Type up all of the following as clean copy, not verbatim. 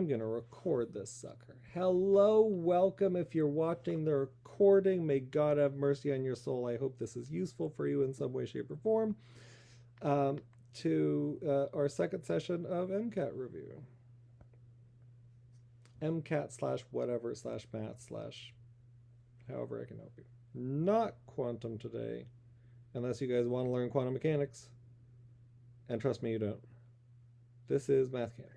I'm going to record this sucker. Hello, welcome. If you're watching the recording, may God have mercy on your soul. I hope this is useful for you in some way, shape, or form. To our second session of MCAT review. MCAT slash whatever slash math slash however I can help you. Not quantum today, unless you guys want to learn quantum mechanics. And trust me, you don't. This is Math Camp.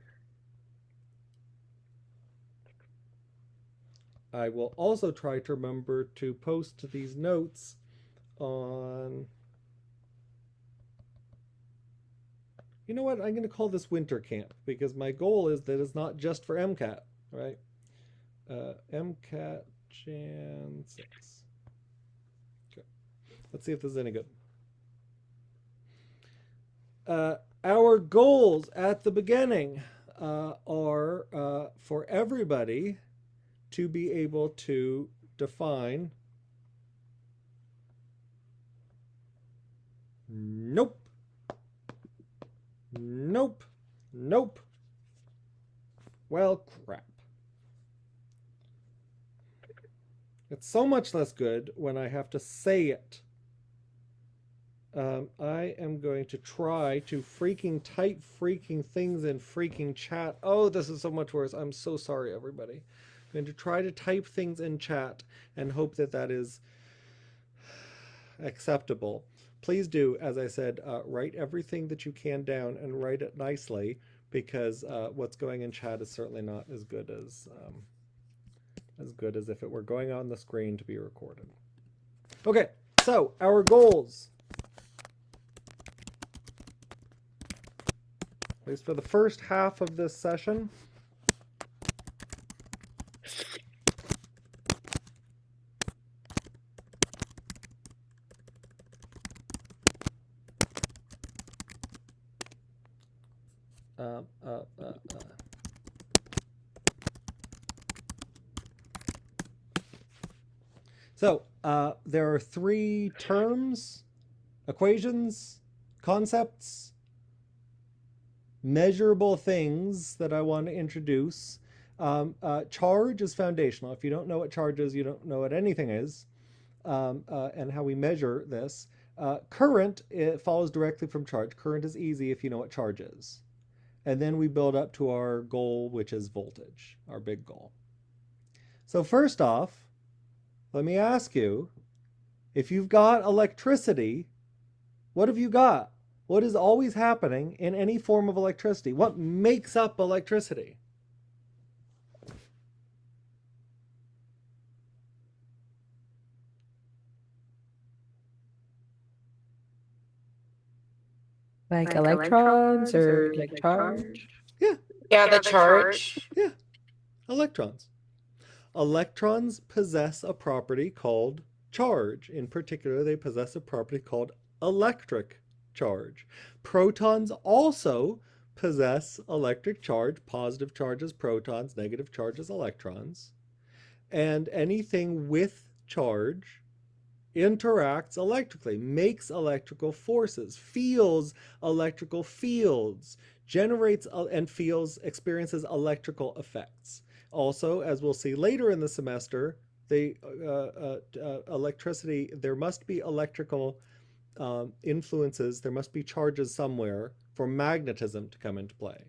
I will also try to remember to post these notes on... You know what? I'm going to call this winter camp because my goal is that it's not just for MCAT, right? MCAT Jan 6. Okay. Let's see if this is any good. Our goals at the beginning are for everybody to be able to define. Nope. Nope. Nope. Well, crap. It's so much less good when I have to say it. I am going to try to freaking type freaking things in freaking chat. Oh, this is so much worse. I'm so sorry, everybody. I'm going to try to type things in chat and hope that that is acceptable. Please do, as I said, write everything that you can down and write it nicely because what's going in chat is certainly not as good as if it were going on the screen to be recorded. Okay, so our goals. At least for the first half of this session. So there are three terms, equations, concepts, measurable things that I want to introduce. Charge is foundational. If you don't know what charge is, you don't know what anything is, and how we measure this. Current, it follows directly from charge. Current is easy if you know what charge is. And then we build up to our goal, which is voltage, our big goal. So first off, let me ask you, if you've got electricity, what have you got? What is always happening in any form of electricity? What makes up electricity? Like electrons or like charge? Yeah. Yeah, the charge. Yeah. Electrons. Electrons possess a property called charge. In particular, they possess a property called electric charge. Protons also possess electric charge, positive charges protons, negative charges electrons. And anything with charge interacts electrically, makes electrical forces, feels electrical fields, generates and experiences electrical effects. Also, as we'll see later in the semester, electricity, there must be electrical influences, there must be charges somewhere for magnetism to come into play.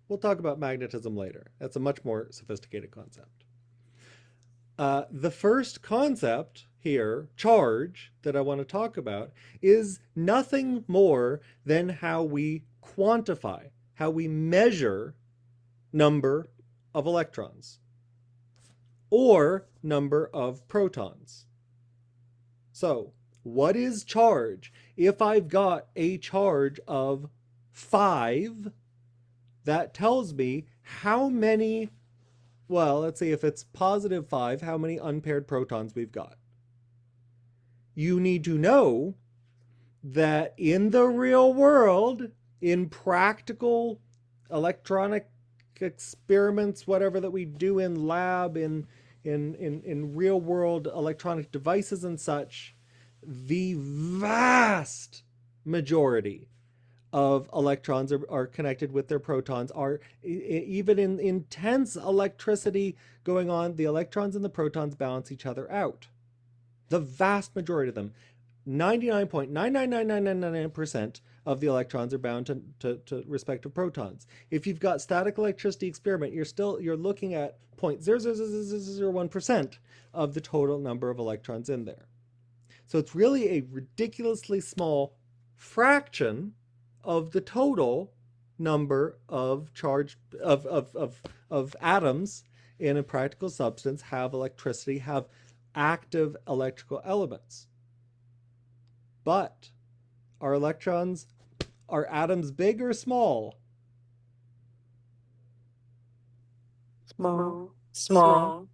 We'll talk about magnetism later. That's a much more sophisticated concept. The first concept here, charge, that I want to talk about is nothing more than how we quantify, how we measure number of electrons or number of protons. So, what is charge? If I've got a charge of 5, that tells me how many, well, let's see, if it's positive 5, how many unpaired protons we've got. You need to know that in the real world, in practical electronic experiments, whatever that we do in lab, in real world electronic devices and such, the vast majority of electrons are connected with their protons. Even in intense electricity going on, the electrons and the protons balance each other out. The vast majority of them, 99.99999% of the electrons are bound to respective protons. If you've got static electricity experiment, you're looking at 0.00001% of the total number of electrons in there. So it's really a ridiculously small fraction of the total number of of atoms in a practical substance have electricity, have active electrical elements. But are atoms big or small? Small. Small.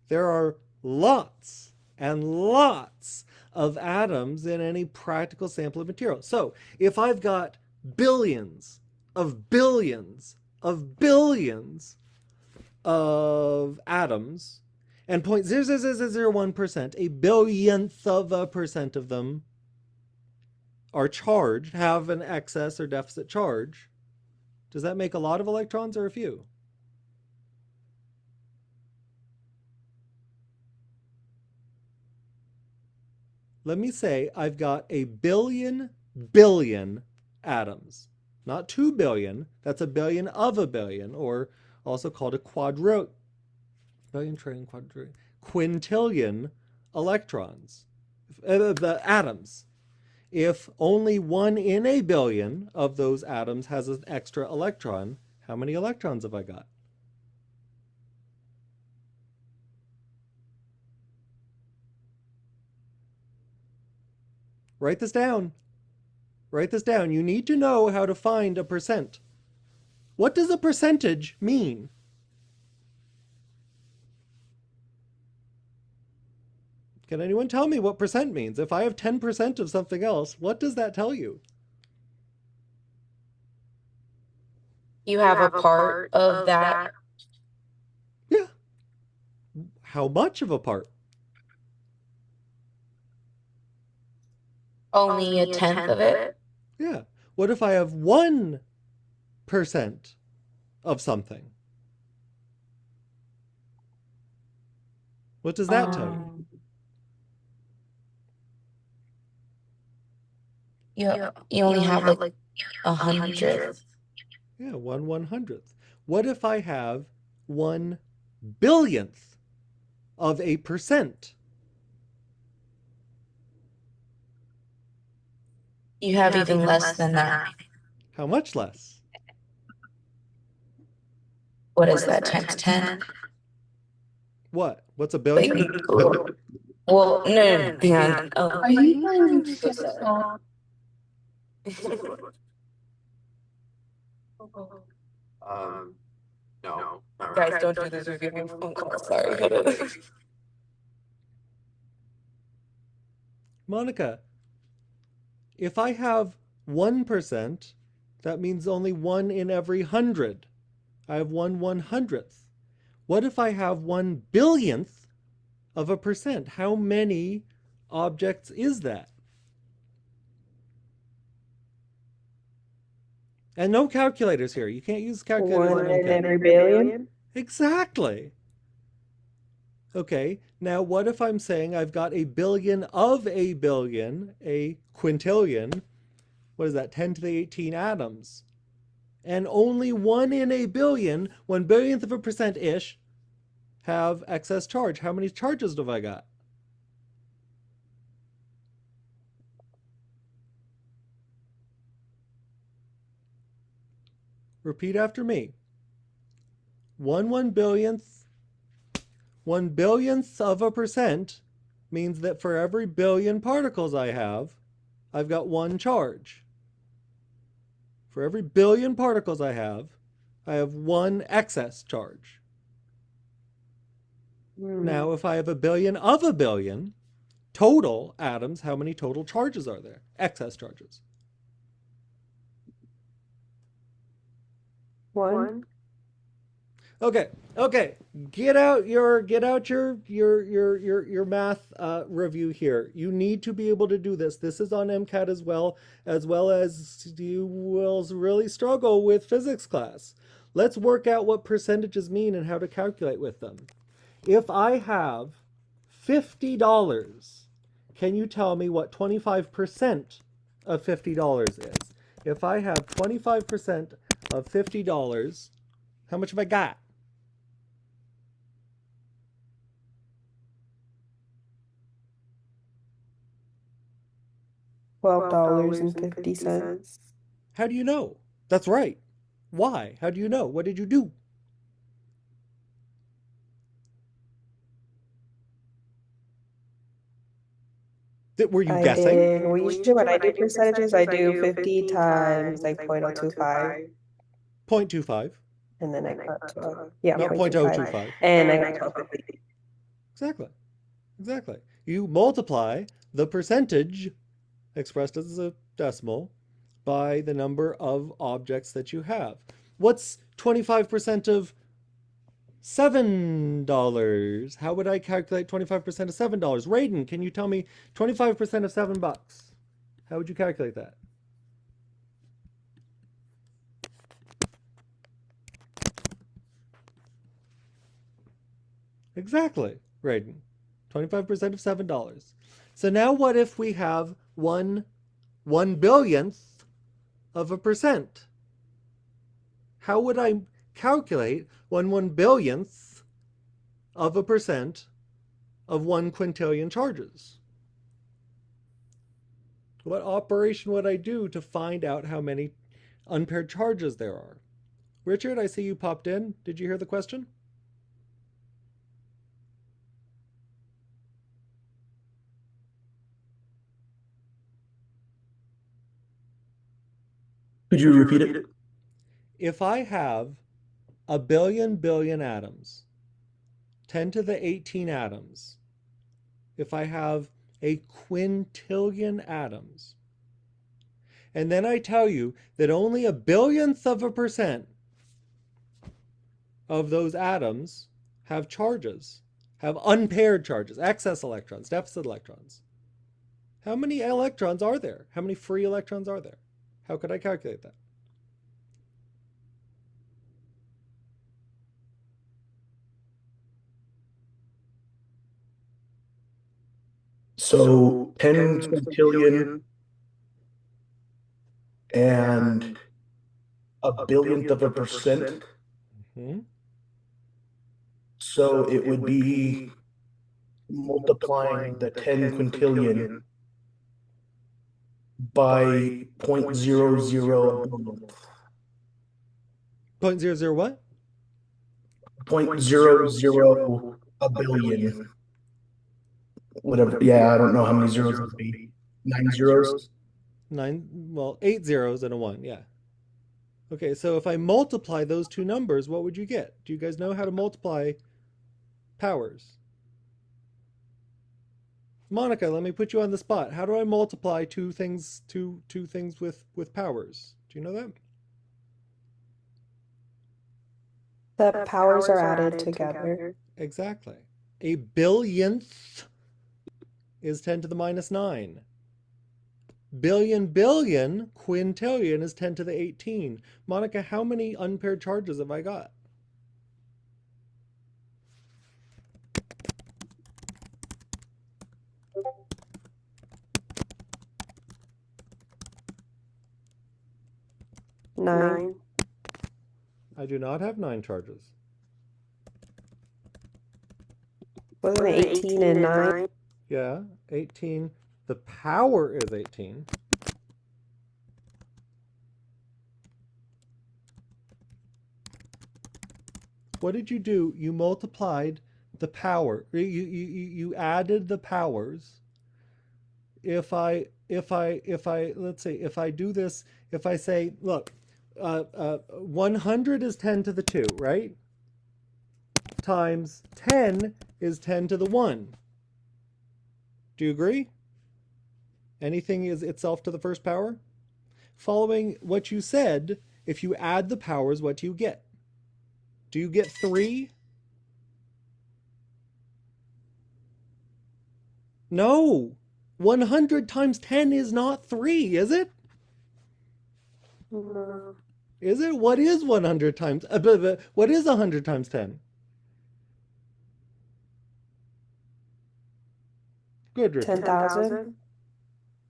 There are lots and lots of atoms in any practical sample of material. So if I've got billions of billions of billions of atoms, and 0.00001%, a billionth of a percent of them are charged, have an excess or deficit charge, does that make a lot of electrons or a few? Let me say I've got a billion atoms. Not 2 billion, that's a billion of a billion, or also called a quintillion electrons, the atoms. If only 1 in a billion of those atoms has an extra electron, how many electrons have I got? Write this down. Write this down. You need to know how to find a percent. What does a percentage mean? Can anyone tell me what percent means? If I have 10% of something else, what does that tell you? You have a part of that. Yeah. How much of a part? Only a tenth of it. Yeah. What if I have 1% of something? What does that tell you? You only have like 100th. Yeah, 1/100th. What if I have 1/10000000th of a percent? You have even less than that. How much less? What is that times 10? What? What's a billion? Well, no, Dan. Are you going to get No. Guys, don't do this with your phone call. Sorry. Monica, if I have 1%, that means only 1 in every 100. I have 1/100th. What if I have 1/10000000th of a percent? How many objects is that? And no calculators here. You can't use calculators. 1 in every billion? Exactly. Okay, now what if I'm saying I've got a billion of a billion, a quintillion, what is that, 10 to the 18 atoms, and only 1 in a billion, 1/10000000th of a percent-ish, have excess charge. How many charges have I got? Repeat after me. 1/1 billionth of a percent means that for every billion particles I have, I've got 1 charge. For every billion particles I have 1 excess charge. Now, if I have a billion of a billion total atoms, how many total charges are there? Excess charges. 1. Okay. Get out your math review here. You need to be able to do this. This is on MCAT as well as you will really struggle with physics class. Let's work out what percentages mean and how to calculate with them. If I have $50, can you tell me what 25% of $50 is? If I have 25% of $50, how much have I got? $12.50. How do you know? That's right. Why? How do you know? What did you do? Were you guessing? We usually, when I do percentages, I do 50 times like 0.025. 0.25. And then I cut 12. No, Yeah, 0.025. And I got 12.50. Exactly. You multiply the percentage expressed as a decimal by the number of objects that you have. What's 25% of $7? How would I calculate 25% of $7? Raiden, can you tell me 25% of $7? How would you calculate that? Exactly, Raiden. 25% of $7. So now what if we have 1/1,000,000th of a percent? How would I calculate 1/1,000,000th of a percent of 1 quintillion charges? What operation would I do to find out how many unpaired charges there are? Richard, I see you popped in. Did you hear the question? Could you repeat it? If I have a billion atoms, 10 to the 18 atoms, if I have a quintillion atoms, and then I tell you that only a billionth of a percent of those atoms have charges, have unpaired charges, excess electrons, deficit electrons. How many electrons are there? How many free electrons are there? How could I calculate that? So 10 quintillion and a billionth of a percent. Mm-hmm. So it would be multiplying the 10 quintillion by 0.00 0.00 what? 0.00 a billion. Whatever. Yeah, I don't know how many zeros it would be. 9 zeros? 8 zeros and a 1, yeah. Okay, so if I multiply those two numbers, what would you get? Do you guys know how to multiply powers? Monica, let me put you on the spot. How do I multiply two things with powers? Do you know that? The powers are added together. Exactly. A billionth is 10 to the minus 9. Billion quintillion is 10 to the 18. Monica, how many unpaired charges have I got? Nine. I do not have 9 charges. Wasn't it 18 and 9? Yeah, 18. The power is 18. What did you do? You multiplied the power. You added the powers. If I let's say if I do this, if I say, look, 100 is 10 to the 2, right? Times 10 is 10 to the 1. Do you agree? Anything is itself to the first power? Following what you said, if you add the powers, what do you get? Do you get 3? No. 100 times 10 is not 3, is it? No. Is it? What is 100 times? What is 100 times 10? Good, Richard. 10,000.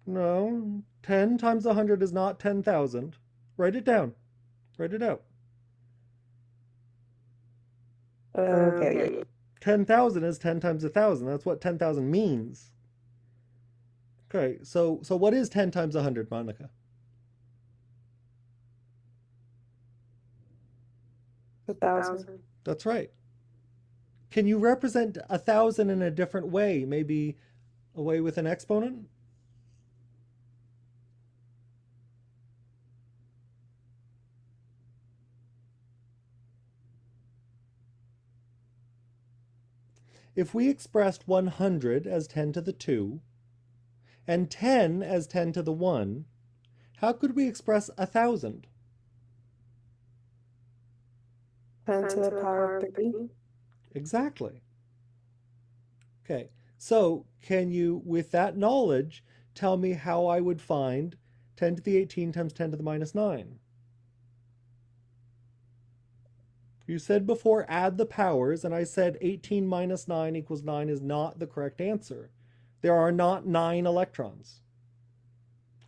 No. 10 times 100 is not 10,000. Write it down. Write it out. Okay. 10,000 is 10 times 1,000. That's what 10,000 means. Okay, so what is 10 times 100, Monica? 1,000. That's right. Can you represent 1,000 in a different way? Maybe a way with an exponent? If we expressed 100 as 10 to the 2 and 10 as 10 to the 1, how could we express 1,000? 10 to the power of 3. Exactly. Okay, so can you, with that knowledge, tell me how I would find 10 to the 18 times 10 to the minus 9? You said before add the powers, and I said 18 minus 9 equals 9 is not the correct answer. There are not 9 electrons.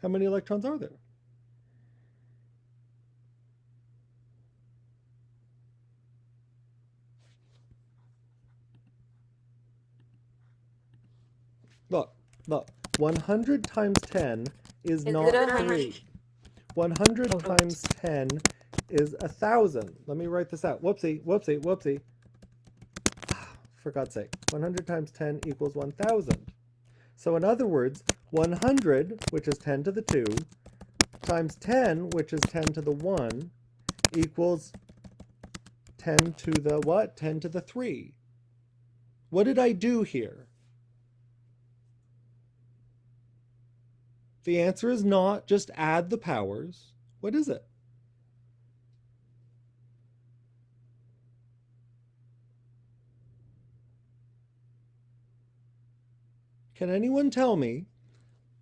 How many electrons are there? Look, 100 times 10 is Is not it 100? 3. 100 Oh. times 10 is 1,000. Let me write this out. Whoopsie, whoopsie, whoopsie. For God's sake. 100 times 10 equals 1,000. So in other words, 100, which is 10 to the 2, times 10, which is 10 to the 1, equals 10 to the what? 10 to the 3. What did I do here? The answer is not just add the powers. What is it? Can anyone tell me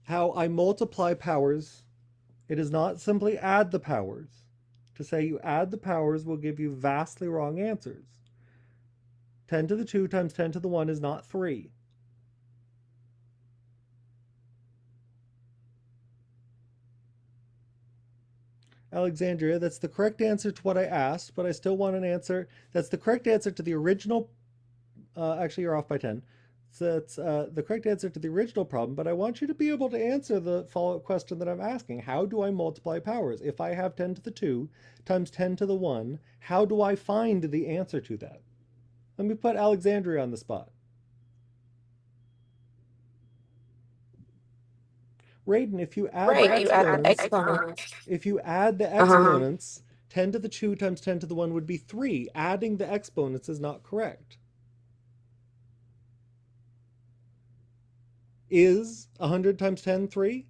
how I multiply powers? It is not simply add the powers. To say you add the powers will give you vastly wrong answers. 10 to the 2 times 10 to the 1 is not 3. Alexandria, that's the correct answer to what I asked, but I still want an answer. That's the correct answer to the original. Actually, you're off by 10. So that's the correct answer to the original problem, but I want you to be able to answer the follow-up question that I'm asking. How do I multiply powers? If I have 10 to the 2 times 10 to the 1, how do I find the answer to that? Let me put Alexandria on the spot. Raiden, if you add the Right, you add the exponents, exponents. if you add the Uh-huh. exponents, 10 to the 2 times 10 to the 1 would be 3. Adding the exponents is not correct. Is 100 times 10 3?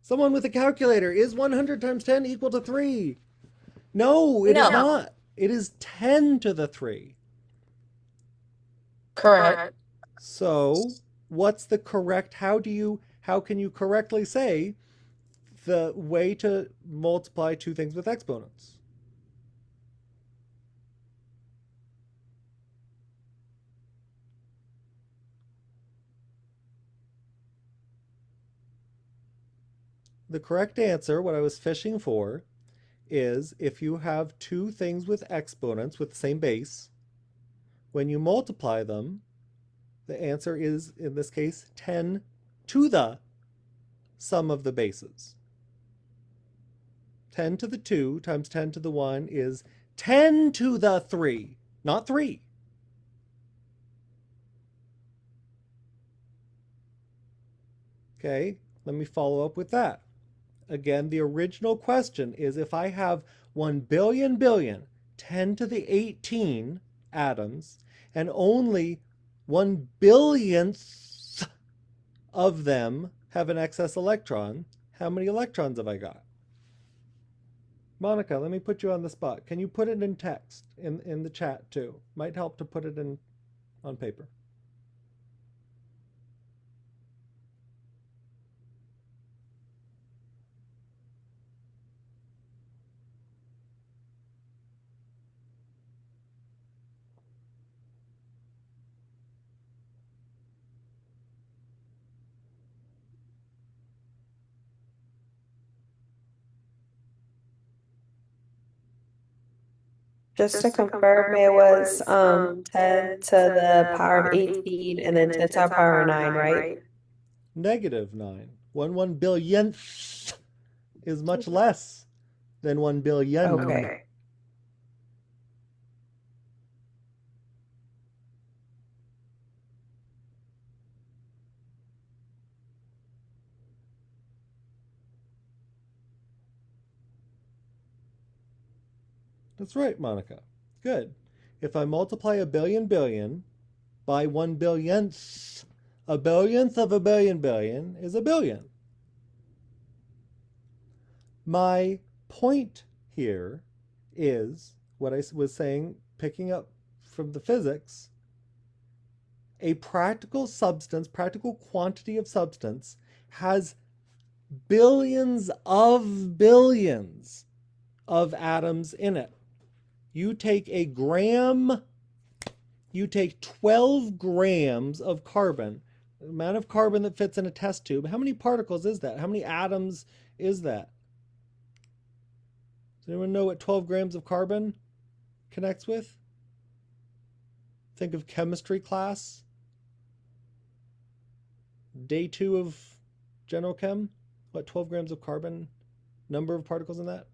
Someone with a calculator. Is 100 times 10 equal to 3? No, it is No. not. It is 10 to the 3. Correct. So, what's the correct, how can you correctly say the way to multiply two things with exponents? The correct answer, what I was fishing for, is if you have two things with exponents with the same base, when you multiply them, the answer is, in this case, 10 to the sum of the bases. 10 to the 2 times 10 to the 1 is 10 to the 3, not 3. Okay, let me follow up with that. Again, the original question is if I have 1 billion 10 to the 18 atoms and only 1 billionth of them have an excess electron, how many electrons have I got? Monica, let me put you on the spot. Can you put it in text in the chat too? Might help to put it in on paper. Just to confirm, it was 10 to the power of 18 and then 10 to the power of 9, right? -9. 1 billionth is much less than 1 billion. Okay. That's right, Monica. Good. If I multiply a billion billion by 1 billionth, a billionth of a billion billion is a billion. My point here is what I was saying, picking up from the physics. A practical substance, practical quantity of substance, has billions of atoms in it. You take a gram, you take 12 grams of carbon, the amount of carbon that fits in a test tube. How many particles is that? How many atoms is that? Does anyone know what 12 grams of carbon connects with? Think of chemistry class. Day 2 of General Chem. What, 12 grams of carbon? Number of particles in that?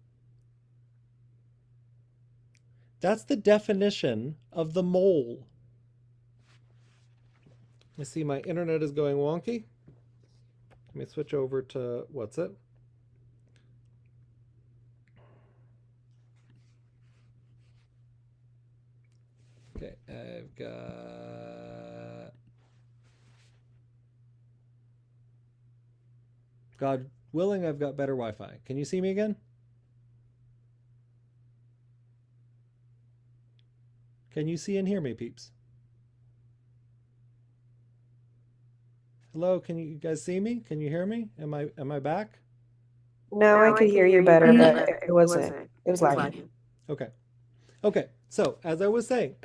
That's the definition of the mole. I see my internet is going wonky. Let me switch over to what's it? Okay, I've got... God willing, I've got better Wi-Fi. Can you see me again? Can you see and hear me, peeps? Hello, can you guys see me? Can you hear me? Am I back? Now I could hear you better, but it wasn't. It was lagging. Okay. Okay. So as I was saying,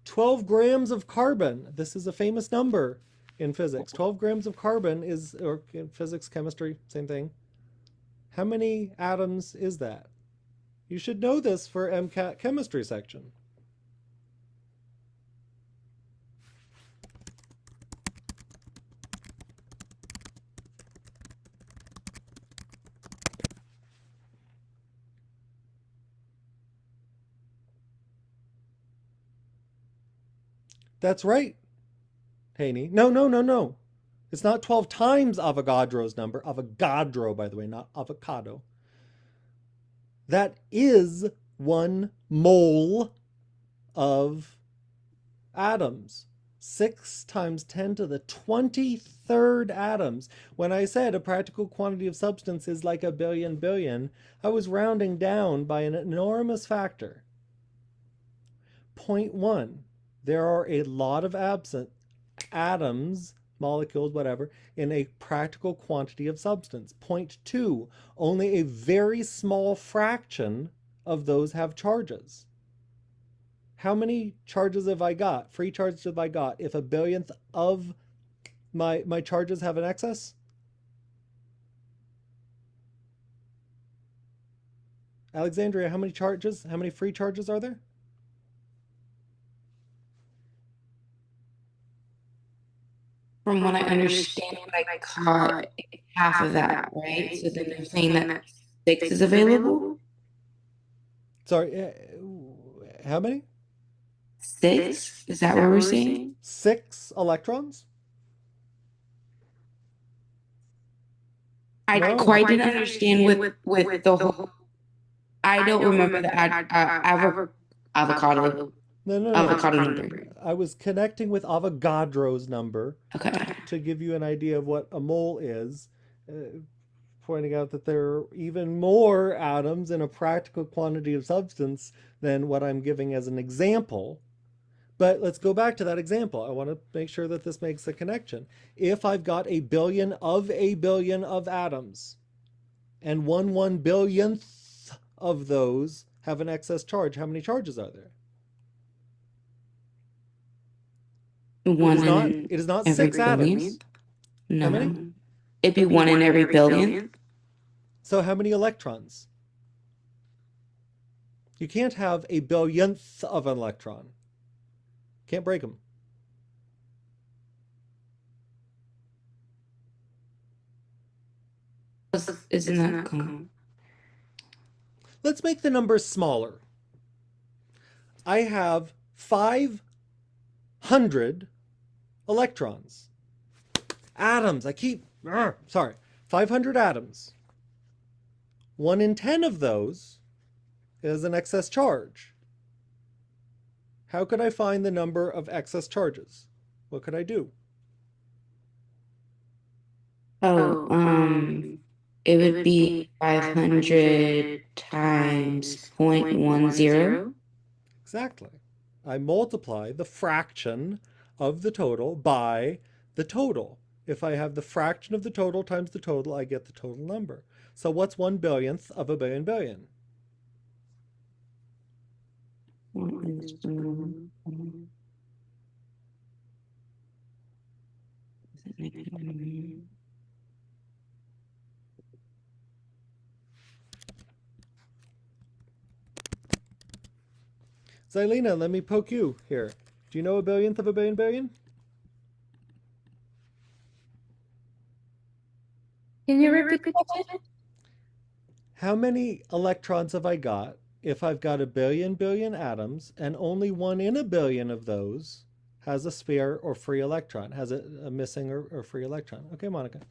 12 grams of carbon. This is a famous number in physics. 12 grams of carbon is, or in physics, chemistry, same thing. How many atoms is that? You should know this for MCAT chemistry section. That's right, Haney. No. It's not 12 times Avogadro's number. Avogadro, by the way, not avocado. That is 1 mole of atoms. 6 times 10 to the 23rd atoms. When I said a practical quantity of substance is like a billion, I was rounding down by an enormous factor. 0.1. There are a lot of absent atoms, molecules, whatever, in a practical quantity of substance. 0.2. Only a very small fraction of those have charges. How many charges have I got? Free charges have I got if a billionth of my charges have an excess? Alexandria, how many charges? How many free charges are there? From what I understand, what I caught, half of that, right? So then they're saying that 6 is available? Sorry, how many? 6? Is that what we're saying? 6 electrons? I No. quite didn't understand with the whole. I don't remember the avocado. No, No. avocado number. I was connecting with Avogadro's number Okay. to give you an idea of what a mole is, pointing out that there are even more atoms in a practical quantity of substance than what I'm giving as an example. But let's go back to that example. I want to make sure that this makes a connection. If I've got a billion of atoms, and 1/1 billionth of those have an excess charge, how many charges are there? One It is not in every 6 atoms. billion? No. How many? It'd be one in every billion. So how many electrons? You can't have a billionth of an electron. Can't break them. Isn't that cool? Let's make the numbers smaller. I have 500 electrons. Atoms. 500 atoms. 1 in 10 of those is an excess charge. How could I find the number of excess charges? What could I do? It would be 500 times 0.10. Exactly. I multiply the fraction of the total by the total. If I have the fraction of the total times the total, I get the total number. So what's 1/billionth of a billion billion? Xylena, let me poke you here. Do you know a billionth of a billion billion? Can you repeat the question? How many electrons have I got if I've got a billion atoms and only 1 in a billion of those has a spare or free electron, has a missing or free electron? Okay, Monica.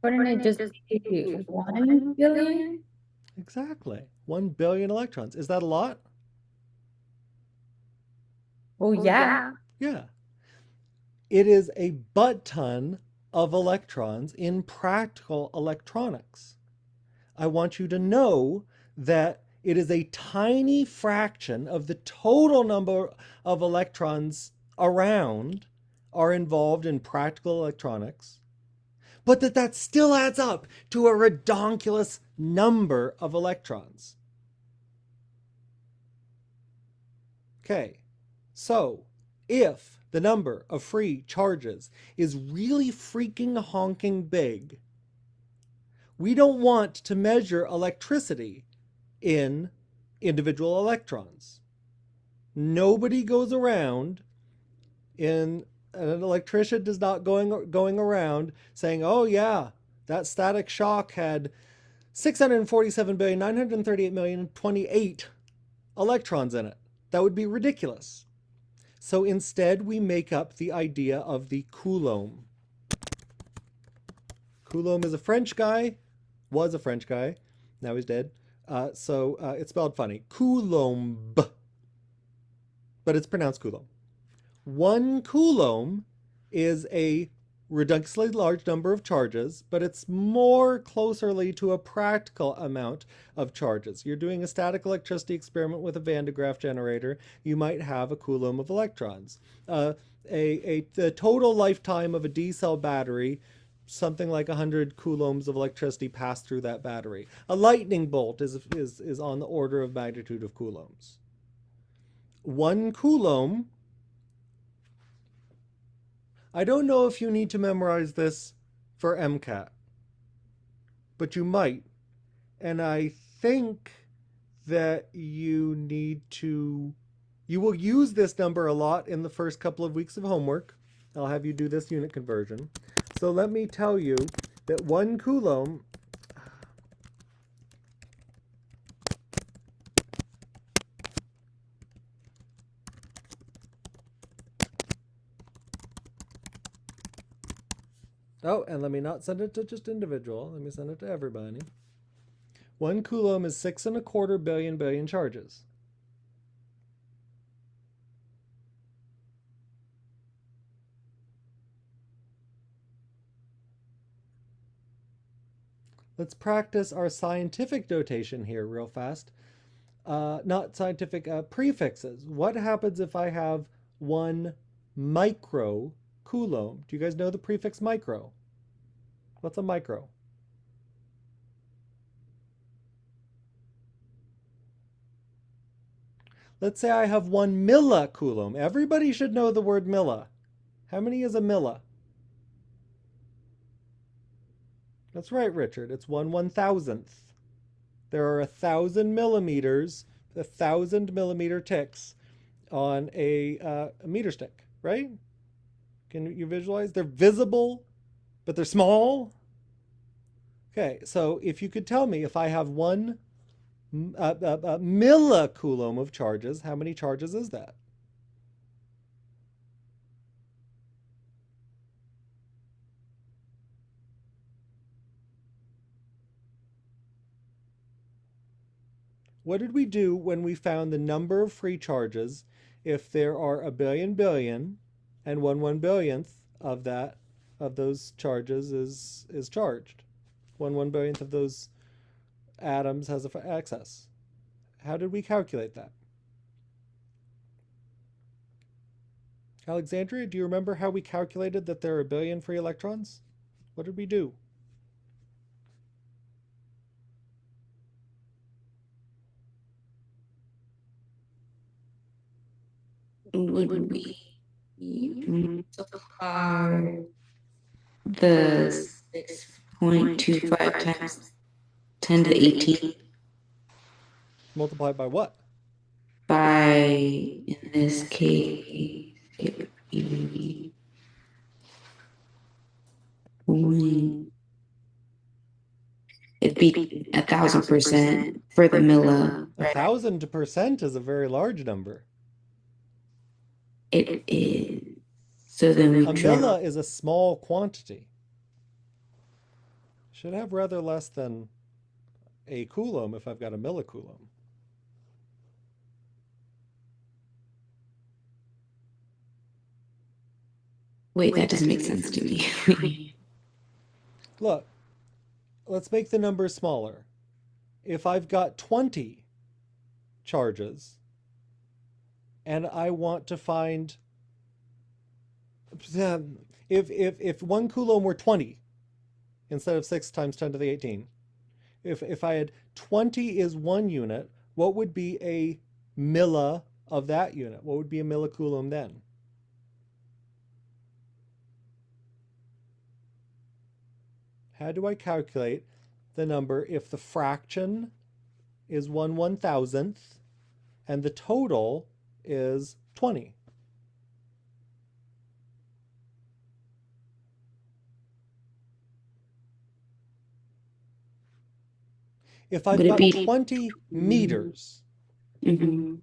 Wouldn't it just be 1 billion? Exactly. 1 billion electrons. Is that a lot? Oh, yeah. Yeah. It is a butt ton of electrons in practical electronics. I want you to know that it is a tiny fraction of the total number of electrons around are involved in practical electronics, but that still adds up to a redonkulous number of electrons. Okay, so if the number of free charges is really freaking honking big, we don't want to measure electricity in individual electrons. Nobody goes around an electrician does not going around saying, oh yeah, that static shock had 647,938,028 electrons in it. That would be ridiculous. So instead, we make up the idea of the Coulomb. Coulomb is a French guy, was a French guy, now he's dead. So it's spelled funny, Coulomb, but it's pronounced Coulomb. 1 Coulomb is a ridiculously large number of charges, but it's more closely to a practical amount of charges. You're doing a static electricity experiment with a Van de Graaff generator, you might have a Coulomb of electrons. The total lifetime of a D-cell battery, something like 100 coulombs of electricity pass through that battery. A lightning bolt is on the order of magnitude of coulombs. 1 Coulomb, I don't know if you need to memorize this for MCAT, but you might. And I think that you will use this number a lot in the first couple of weeks of homework. I'll have you do this unit conversion. So let me tell you that 1 Coulomb Oh, and let me not send it to just individual. Let me send it to everybody. 1 coulomb is 6.25 billion charges. Let's practice our scientific notation here real fast. Not scientific, prefixes. What happens if I have 1 micro coulomb? Do you guys know the prefix micro? What's a micro? Let's say I have 1 millicoulomb. Everybody should know the word milli. How many is a milli? That's right, Richard. It's 1/1000th. There are 1,000 millimeters, 1,000 millimeter ticks on a meter stick, right? Can you visualize? They're visible, but they're small. Okay, so if you could tell me if I have 1 millicoulomb of charges, how many charges is that? What did we do when we found the number of free charges if there are a billion and 1/1 billionth of that of those charges is charged? 1/1 billionth of those atoms has a excess. How did we calculate that? Alexandria, do you remember how we calculated that there are a billion free electrons? What did we do? Would we multiply the 6.25 times 10 to the 18 Multiplied by what? by, in this case, it would be it'd be 1,000% for the milli, right? 1,000% is a very large number. It is. So then we A draw. milli is a small quantity. Should have rather less than a coulomb if I've got a millicoulomb. Wait, that doesn't make sense to me. Look, let's make the numbers smaller. If I've got 20 charges and I want to find if 1 coulomb were 20 instead of 6 times 10 to the 18, if I had 20 is 1 unit, what would be a milli of that unit? What would be a millicoulomb then? How do I calculate the number if the fraction is 1/1000th and the total is 20? If I've Would it got be 20 meters, Mhm.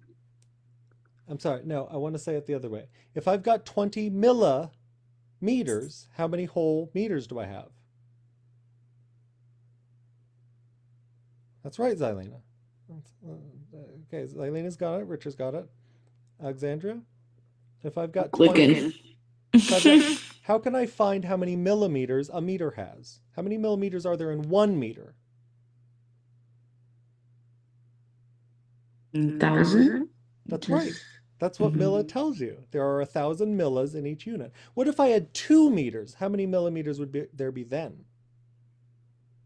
I'm sorry, no, I want to say it the other way. If I've got 20 millimeters, how many whole meters do I have? That's right, Xylena. Okay, Xylena's got it. Richard's got it. Alexandria? If I've got 20, Clicking. how can I find how many millimeters a meter has? How many millimeters are there in 1 meter? 1,000? That's right. That's what milli tells you. There are 1,000 millis in each unit. What if I had 2 meters? How many millimeters would there be then?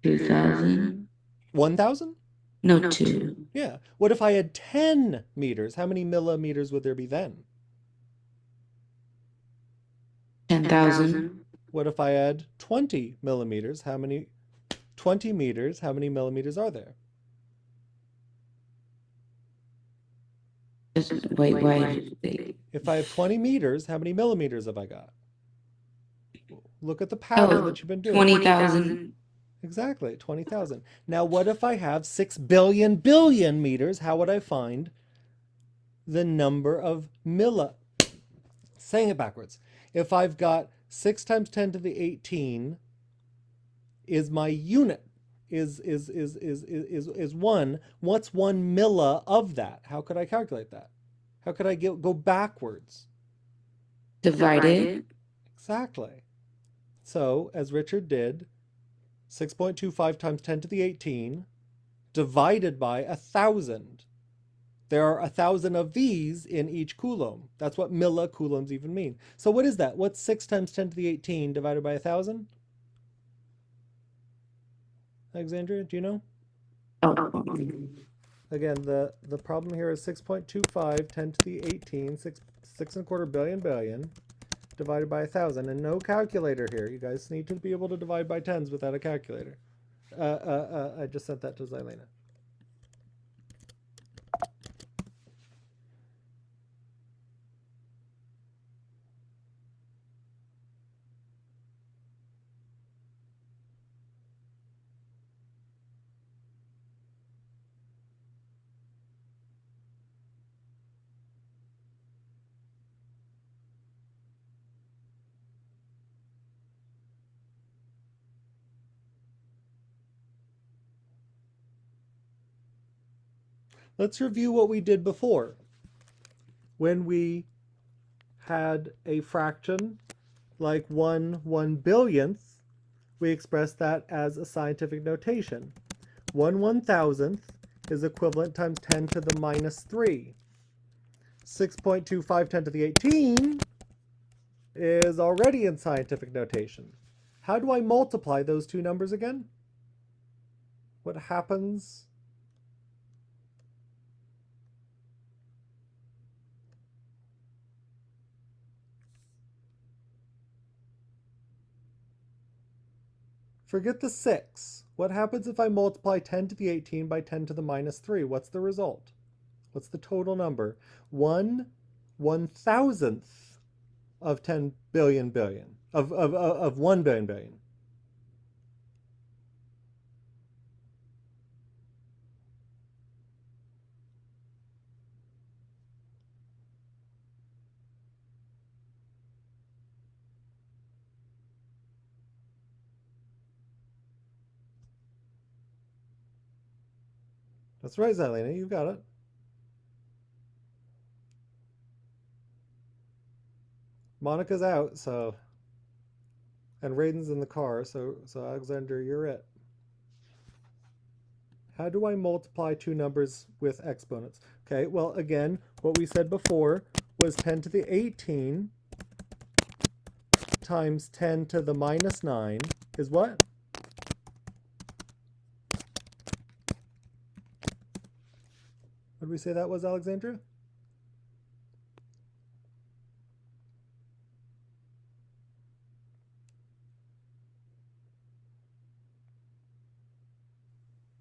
2,000? 1,000? No, 2. Yeah. What if I had 10 meters? How many millimeters would there be then? 10,000? What if I had 20 millimeters? 20 meters, how many millimeters are there? Wait, why? If I have 20 meters, how many millimeters have I got? Look at the pattern that you've been doing. 20,000. Exactly, 20,000. Now, what if I have 6 billion meters? How would I find the number of saying it backwards. If I've got 6 times 10 to the 18 is my unit. Is 1. What's 1 milli of that? How could I calculate that? How could I go backwards? Divided. Exactly. So, as Richard did, 6.25 times 10 to the 18 divided by 1,000. There are 1,000 of these in each coulomb. That's what millicoulombs even mean. So what is that? What's 6 times 10 to the 18 divided by 1,000? Alexandria, do you know? Oh, Again, the problem here is 6.25, 10 to the 18, 6.25 billion divided by 1,000, and no calculator here. You guys need to be able to divide by tens without a calculator. I just sent that to Zylena. Let's review what we did before. When we had a fraction like 1/1,000,000th, we expressed that as a scientific notation. 1/1000th is equivalent times 10 to the minus 3. 6.25 10 to the 18 is already in scientific notation. How do I multiply those two numbers again? What happens? Forget the 6. What happens if I multiply 10 to the 18 by 10 to the minus 3? What's the result? What's the total number? 1/1000th of 10 billion billion. Of 1 billion billion. That's right, Zylena, you got it. Monica's out, so, and Raiden's in the car, so Alexander, you're it. How do I multiply two numbers with exponents? Okay, well, again, what we said before was 10 to the 18 times 10 to the minus 9 is what? What did we say that was, Alexandra?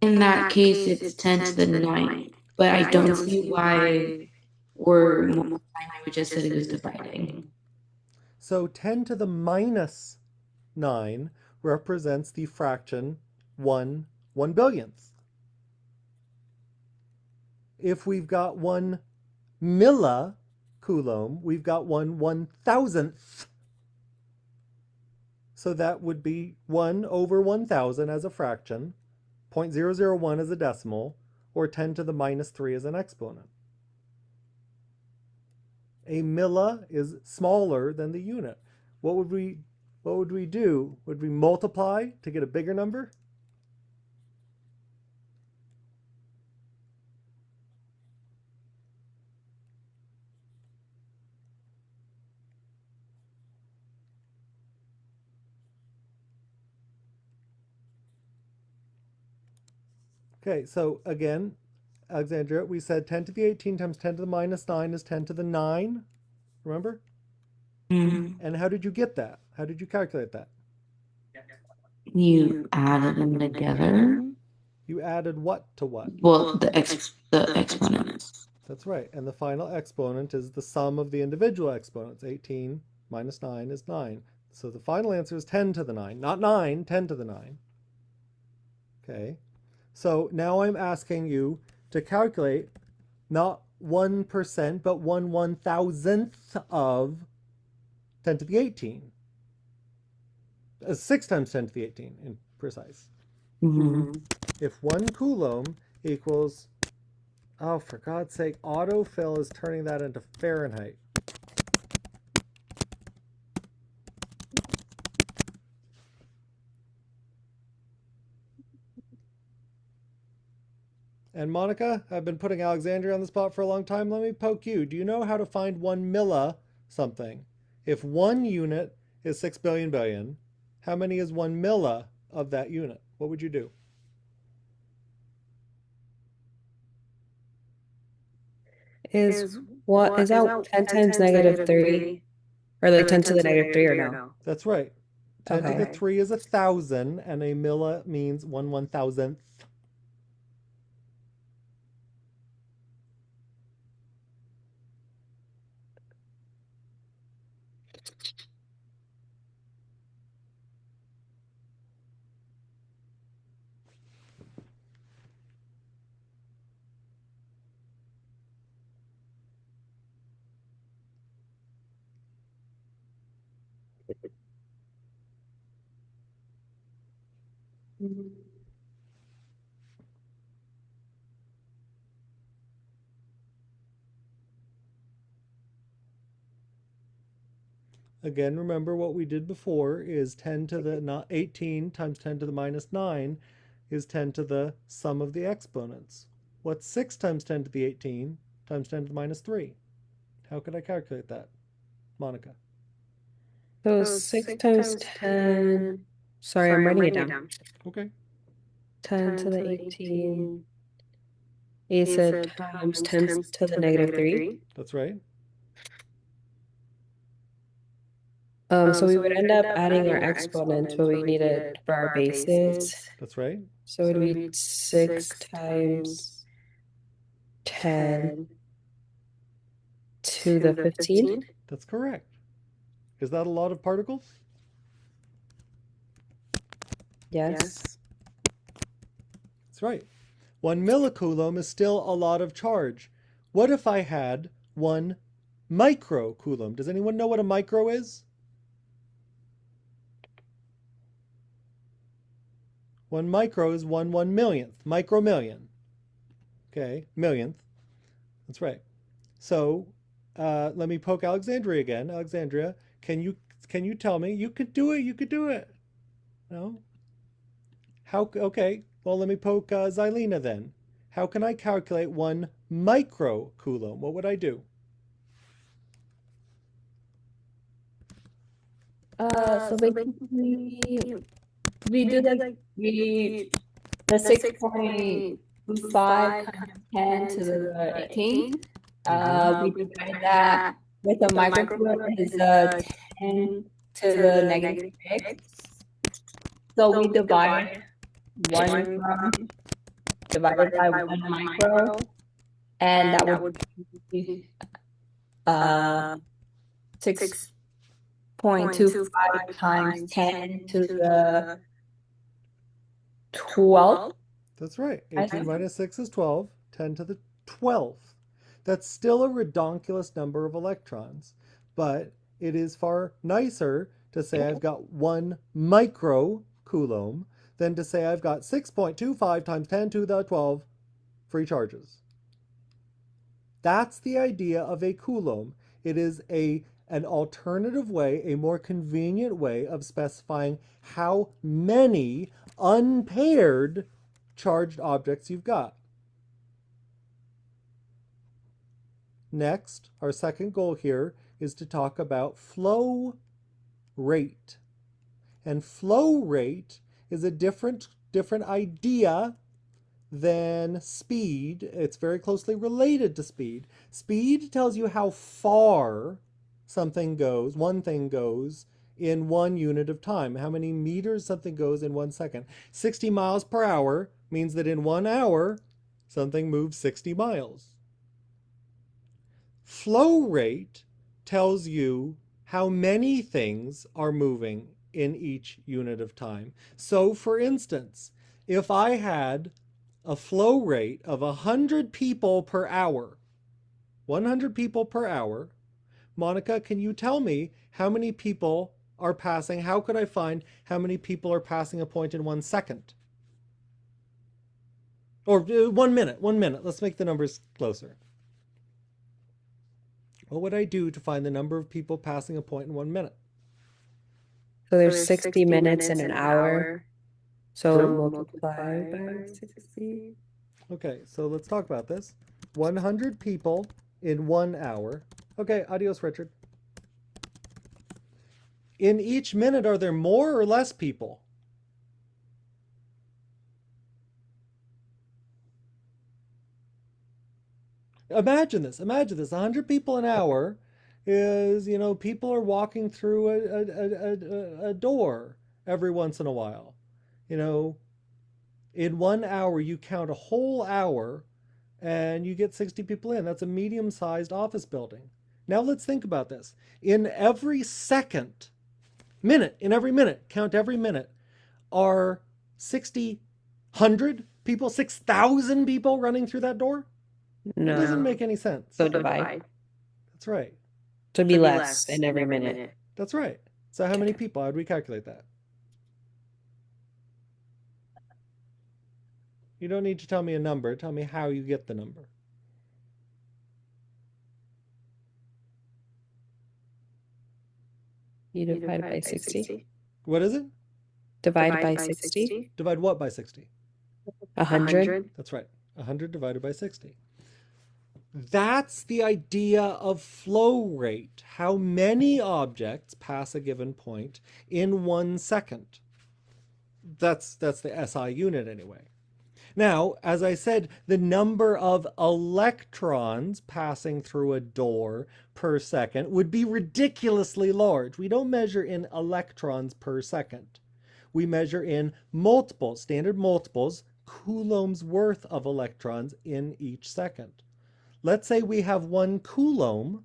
in that case, it's 10 to the 9. But I don't see why we're multiplying. We just said it was dividing. So 10 to the minus 9 represents the fraction 1/1,000,000th. If we've got 1 millicoulomb, we've got 1/1000th. So that would be 1 over 1,000 as a fraction, 0.001 as a decimal, or 10 to the minus 3 as an exponent. A milli is smaller than the unit. What would we do? Would we multiply to get a bigger number? Okay, so again, Alexandria, we said 10 to the 18 times 10 to the minus 9 is 10 to the 9. Remember? Mm. And how did you get that? How did you calculate that? You added them together. You added what to what? Well, the exponents. That's right. And the final exponent is the sum of the individual exponents. 18 minus 9 is 9. So the final answer is 10 to the 9. Not 9, 10 to the 9. Okay. So now I'm asking you to calculate not 1%, but 1/1000th of 10 to the 18. 6 times 10 to the 18 precise. Mhm. If 1 Coulomb equals, oh, for God's sake, autofill is turning that into Fahrenheit. And Monica, I've been putting Alexandria on the spot for a long time. Let me poke you. Do you know how to find 1 milli something? If 1 unit is 6 billion billion, how many is 1 milli of that unit? What would you do? Is that 10 times -3? Or like 10 to the -3 or no? That's right. 10 to the Okay. 3 is 1,000, and a milli means 1/1000th. Again, remember what we did before is 10 to the 18 times 10 to the -9 is 10 to the sum of the exponents. What's 6 times 10 to the 18 times 10 to the -3? How could I calculate that, Monica? So 6 times 10. Sorry, I'm writing it down. Okay. 10 to the 18. You said times 10 to the -3. That's right. So we would end up adding our exponents, but we need it for our bases. That's right. So it would be 6 times 10 to the 15. That's correct. Is that a lot of particles? Yes. That's right. 1 millicoulomb is still a lot of charge. What if I had 1 microcoulomb? Does anyone know what a micro is? 1 micro is 1/1,000,000th, micromillion. Okay, millionth. That's right. So let me poke Alexandria again. Alexandria, can you tell me? You could do it. You could do it. No? How? Okay. Well, let me poke Xylena then. How can I calculate 1 microcoulomb? What would I do? So basically, we do the 6.25 times 10 to the 18. We divide that with a microcoulomb is 10 to the -6. So we divide 1 divided by 1 micro, and that would be 6.25 times 10 to the 12th. That's right. I 18 think- minus 6 is 12. 10 to the 12th. That's still a redonkulous number of electrons, but it is far nicer to say I've got 1 microcoulomb than to say I've got 6.25 times 10 to the 12 free charges. That's the idea of a coulomb. It is an alternative way, a more convenient way of specifying how many unpaired charged objects you've got. Next, our second goal here is to talk about flow rate. And flow rate is a different idea than speed. It's very closely related to speed. Speed tells you how far something goes, one thing goes in 1 unit of time, how many meters something goes in 1 second. 60 miles per hour means that in 1 hour, something moves 60 miles. Flow rate tells you how many things are moving in each unit of time. So for instance, if I had a flow rate of 100 people per hour, 100 people per hour, Monica, can you tell me how many people are passing, how could I find how many people are passing a point in 1 second? Or 1 minute, 1 minute. Let's make the numbers closer. What would I do to find the number of people passing a point in 1 minute? So there's 60 minutes in an hour. So True. multiply by 60. Okay, so let's talk about this. 100 people in 1 hour. Okay, adios, Richard. In each minute, are there more or less people? Imagine this. Imagine this. 100 people an hour is, people are walking through a door every once in a while. In 1 hour, you count a whole hour and you get 60 people in. That's a medium-sized office building. Now let's think about this. In every minute, count every minute, are 60, 100 people, 6,000 people running through that door? It doesn't No. make any sense. So divide. That's right. So it'd be less in every minute. That's right. So how many people? How would we calculate that? You don't need to tell me a number. Tell me how you get the number. You divide by 60. What is it? Divide by 60. Divide what by 60? 100. That's right. 100 divided by 60. That's the idea of flow rate. How many objects pass a given point in 1 second? That's the SI unit anyway. Now, as I said, the number of electrons passing through a door per second would be ridiculously large. We don't measure in electrons per second. We measure in multiples, standard multiples, coulombs worth of electrons in each second. Let's say we have 1 coulomb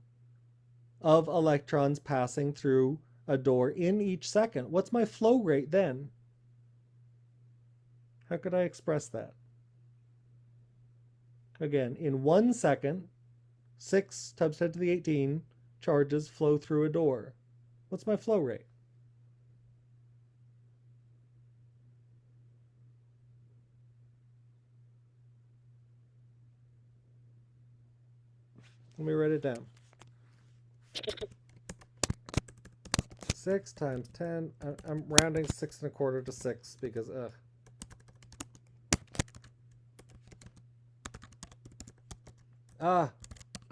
of electrons passing through a door in each second. What's my flow rate then? How could I express that? Again, in 1 second, 6 times 10 to the 18 charges flow through a door. What's my flow rate? Let me write it down. 6 times 10. I'm rounding 6 1/4 to 6 because,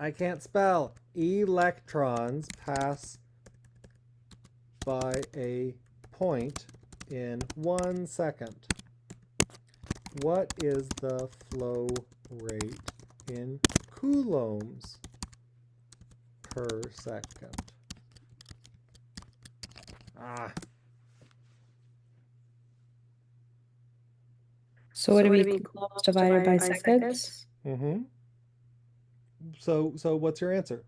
I can't spell. Electrons pass by a point in 1 second. What is the flow rate in coulombs per second? So would it be coulombs divided by seconds? Mm-hmm. So what's your answer?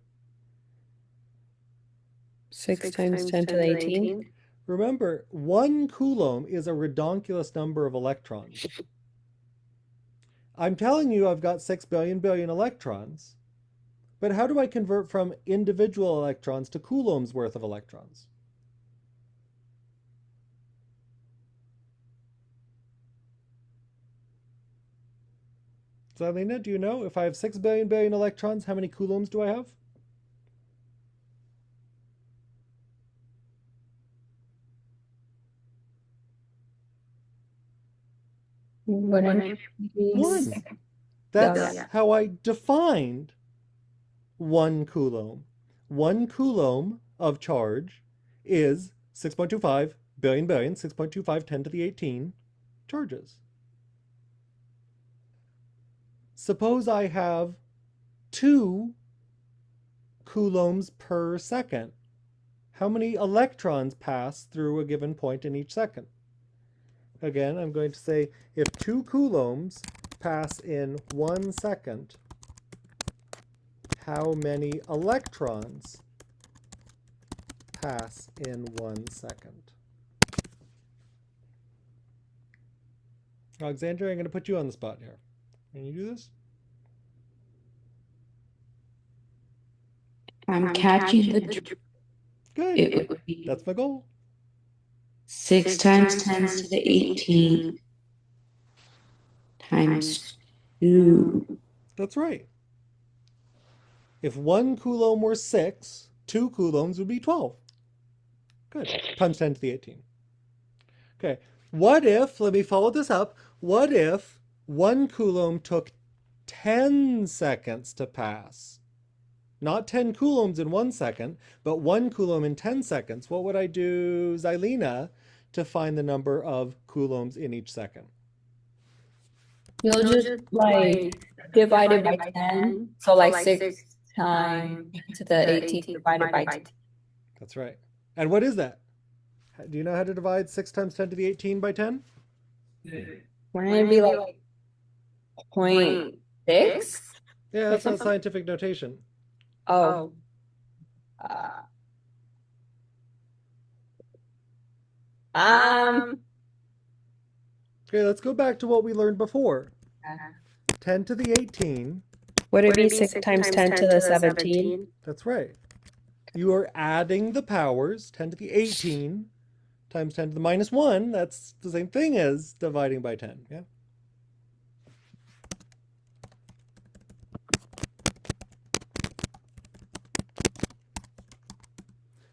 6 times 10 to the 18. Remember, 1 coulomb is a redonkulous number of electrons. I'm telling you I've got 6 billion electrons, but how do I convert from individual electrons to coulombs worth of electrons? Zalina, do you know? If I have 6 billion electrons, how many coulombs do I have? One. That's Yeah. how I defined 1 coulomb. 1 coulomb of charge is 6.25 billion, 6.25 10 to the 18 charges. Suppose I have 2 coulombs per second. How many electrons pass through a given point in each second? Again, I'm going to say if 2 coulombs pass in 1 second, how many electrons pass in 1 second? Alexandra, I'm going to put you on the spot here. Can you do this? I'm catching the Good. it would be That's my goal. 6 times 10 to the 18 times 2. That's right. If 1 coulomb were 6, 2 coulombs would be 12. Good. Times 10 to the 18. Okay. What if, let me follow this up, what if 1 coulomb took 10 seconds to pass? Not 10 coulombs in 1 second, but 1 coulomb in 10 seconds. What would I do, Xylena, to find the number of coulombs in each second? You'll just like divide it by 10. So like 6 times to the 18 divided by 10. That's right. And what is that? Do you know how to divide 6 times 10 to the 18 by 10? Wouldn't it be like 0.6? Yeah, that's not scientific notation. Oh. Okay, let's go back to what we learned before. 10 to the 18. Would it be 6 times 10 to the 17? That's right. You are adding the powers, 10 to the 18 times 10 to the minus 1. That's the same thing as dividing by 10. Yeah.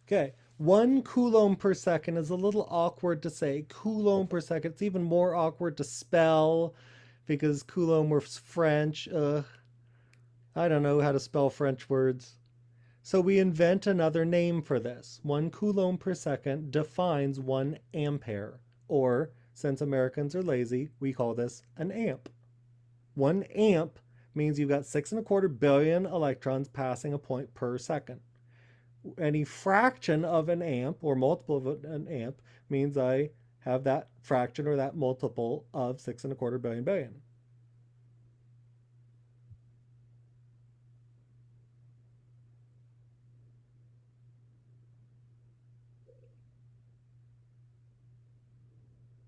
Okay. 1 coulomb per second is a little awkward to say. Coulomb per second. It's even more awkward to spell because coulomb was French. I don't know how to spell French words. So we invent another name for this. 1 coulomb per second defines 1 ampere. Or, since Americans are lazy, we call this an amp. 1 amp means you've got 6.25 billion electrons passing a point per second. Any fraction of an amp or multiple of an amp means I have that fraction or that multiple of 6.25 billion.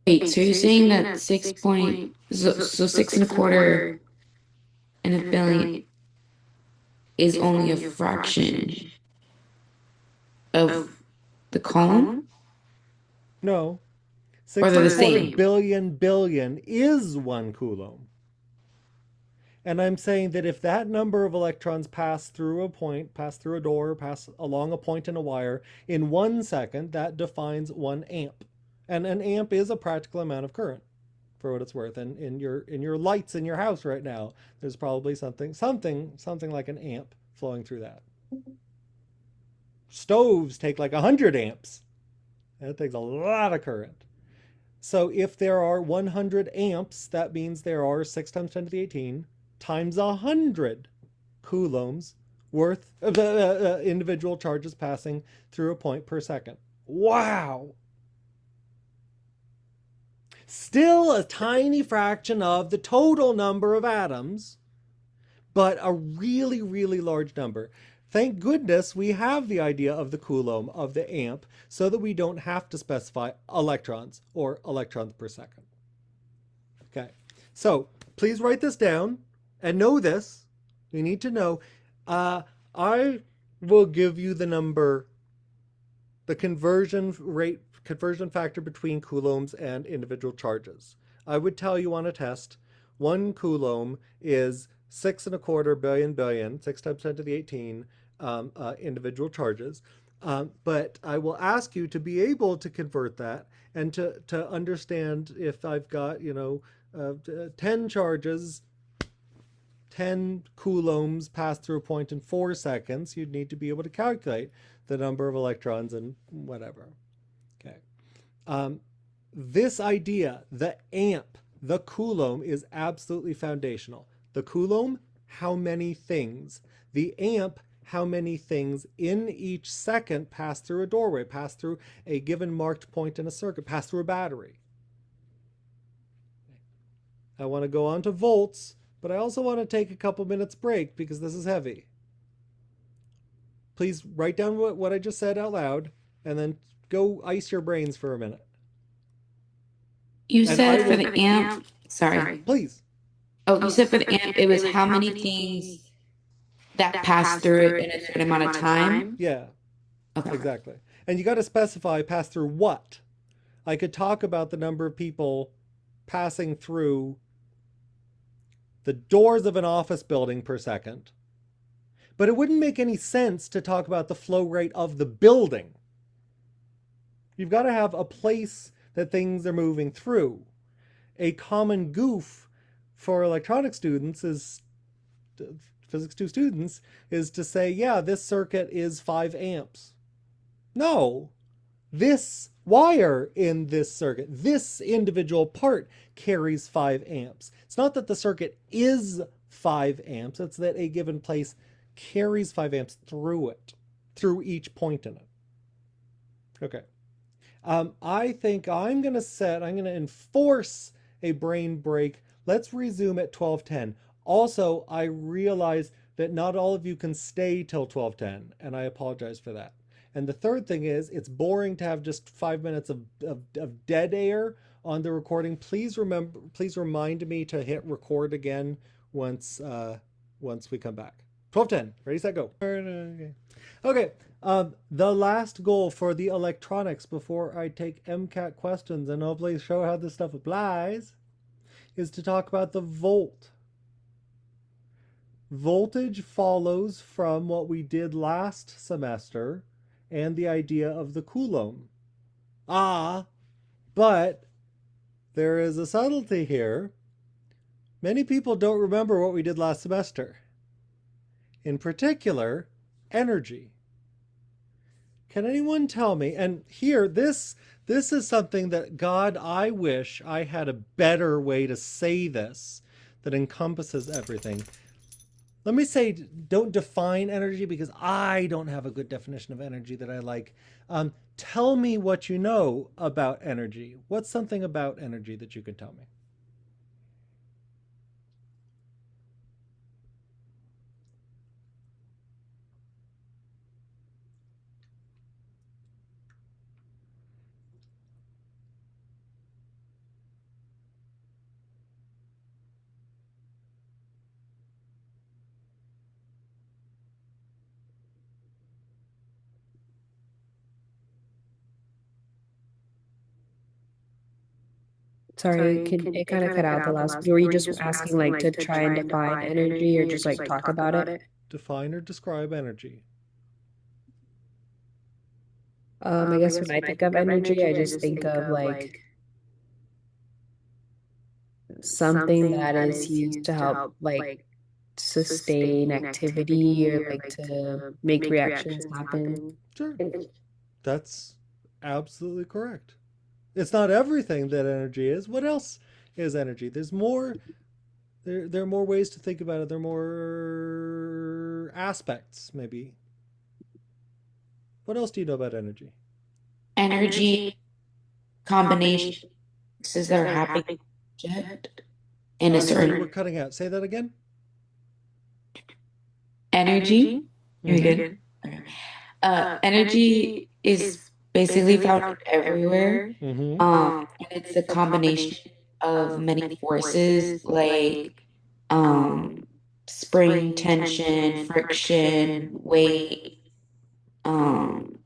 Wait, so you're saying that 6.25 and a billion is only a fraction of the column? No. Or they're the 6.25 same? billion is 1 coulomb. And I'm saying that if that number of electrons pass through a point, pass through a door, pass along a point in a wire in 1 second, that defines 1 amp. And an amp is a practical amount of current, for what it's worth. And in your lights in your house right now, there's probably something like an amp flowing through that. Stoves take like 100 amps. That takes a lot of current. So if there are 100 amps, that means there are 6 times 10 to the 18 times 100 coulombs worth of individual charges passing through a point per second. Wow! Still a tiny fraction of the total number of atoms, but a really, really large number. Thank goodness we have the idea of the coulomb, of the amp, so that we don't have to specify electrons or electrons per second. Okay, so please write this down and know this. You need to know. I will give you the number, the conversion factor between coulombs and individual charges. I would tell you on a test, 1 coulomb is 6.25 billion, 6 times 10 to the 18 individual charges. But I will ask you to be able to convert that and to understand if I've got, 10 charges, 10 coulombs pass through a point in 4 seconds, you'd need to be able to calculate the number of electrons and whatever. Okay. This idea, the amp, the coulomb, is absolutely foundational. The coulomb, how many things? The amp, how many things in each second pass through a doorway, pass through a given marked point in a circuit, pass through a battery. I want to go on to volts, but I also want to take a couple minutes break because this is heavy. Please write down what I just said out loud and then go ice your brains for a minute. You said for the amp, sorry. Please. Oh, you said for the amp, it was how many things that pass through it in a certain amount of time? Yeah, Okay. exactly. And you got to specify pass through what. I could talk about the number of people passing through the doors of an office building per second, but it wouldn't make any sense to talk about the flow rate of the building. You've got to have a place that things are moving through. A common goof for electronic students is, physics 2 students, is to say, yeah, this circuit is 5 amps. No, this wire in this circuit, this individual part carries 5 amps. It's not that the circuit is 5 amps, it's that a given place carries 5 amps through it, through each point in it. Okay. I think I'm going to enforce a brain break. Let's resume at 12:10. Also, I realize that not all of you can stay till 12:10, and I apologize for that. And the third thing is, it's boring to have just 5 minutes of dead air on the recording. Please remind me to hit record again once we come back. 12:10. Ready, set, go. Okay. The last goal for the electronics before I take MCAT questions and hopefully show how this stuff applies is to talk about the volt. Voltage follows from what we did last semester and the idea of the Coulomb. But there is a subtlety here. Many people don't remember what we did last semester. In particular, energy. Can anyone tell me, and here, this is something that, God, I wish I had a better way to say this that encompasses everything. Let me say, don't define energy because I don't have a good definition of energy that I like. Tell me what you know about energy. What's something about energy that you can tell me? Sorry, it kind of cut out the last. Were you just asking like to try and define energy or just like talk about it? Define or describe energy. I guess when I think of energy, I just think of like something that is used to help like sustain activity or like to make reactions happen. Sure. That's absolutely correct. It's not everything that energy is. What else is energy? There's more. There are more ways to think about it. There are more aspects, maybe. What else do you know about energy? Energy combinations that are happening in a Sorry, we're certain cutting out. Say that again. energy. You're Mhm. good. Okay. Energy is basically found everywhere. Mm-hmm. And it's a combination of many forces like spring, tension, friction, weight, and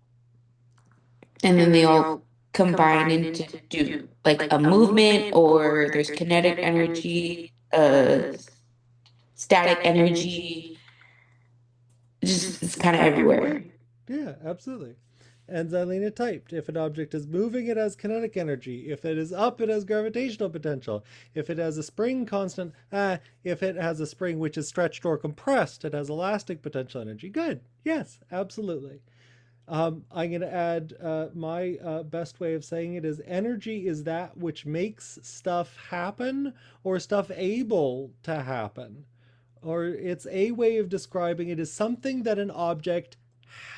then they all combine into do like a movement, or there's kinetic energy, static energy. Just it's kind of everywhere. Yeah, absolutely. And Zylena typed, if an object is moving, it has kinetic energy. If it is up, it has gravitational potential. If it has a spring constant, if it has a spring which is stretched or compressed, it has elastic potential energy. Good. Yes, absolutely. I'm going to add my best way of saying it is energy is that which makes stuff happen or stuff able to happen. Or it's a way of describing it as something that an object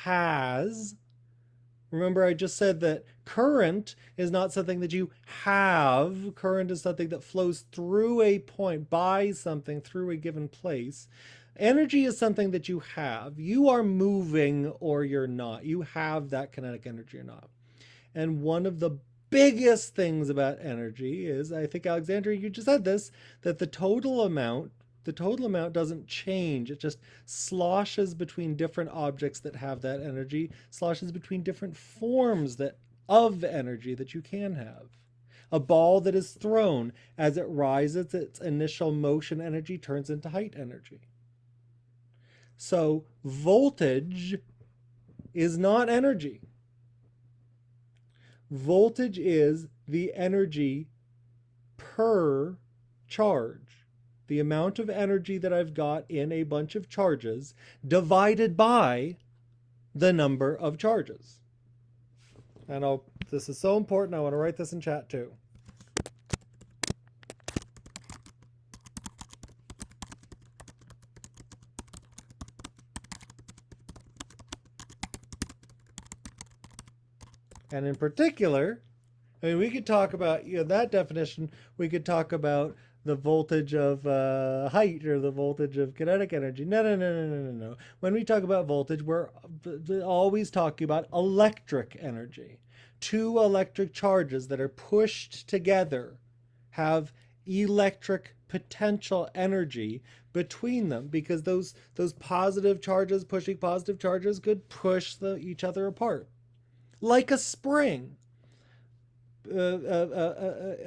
has. Remember, I just said that current is not something that you have. Current is something that flows through a point, by something, through a given place. Energy is something that you have. You are moving or you're not. You have that kinetic energy or not. And one of the biggest things about energy is, I think, Alexandria, you just said this, that the total amount doesn't change. It just sloshes between different objects that have that energy, sloshes between different forms that of energy that you can have. A ball that is thrown, as it rises, its initial motion energy turns into height energy. So voltage is not energy. Voltage is the energy per charge. The amount of energy that I've got in a bunch of charges divided by the number of charges. And this is so important, I want to write this in chat too. And in particular, I mean, we could talk about, that definition, we could talk about the voltage of height or the voltage of kinetic energy. No. When we talk about voltage, we're always talking about electric energy. Two electric charges that are pushed together have electric potential energy between them, because those positive charges pushing positive charges could push each other apart. Like a spring.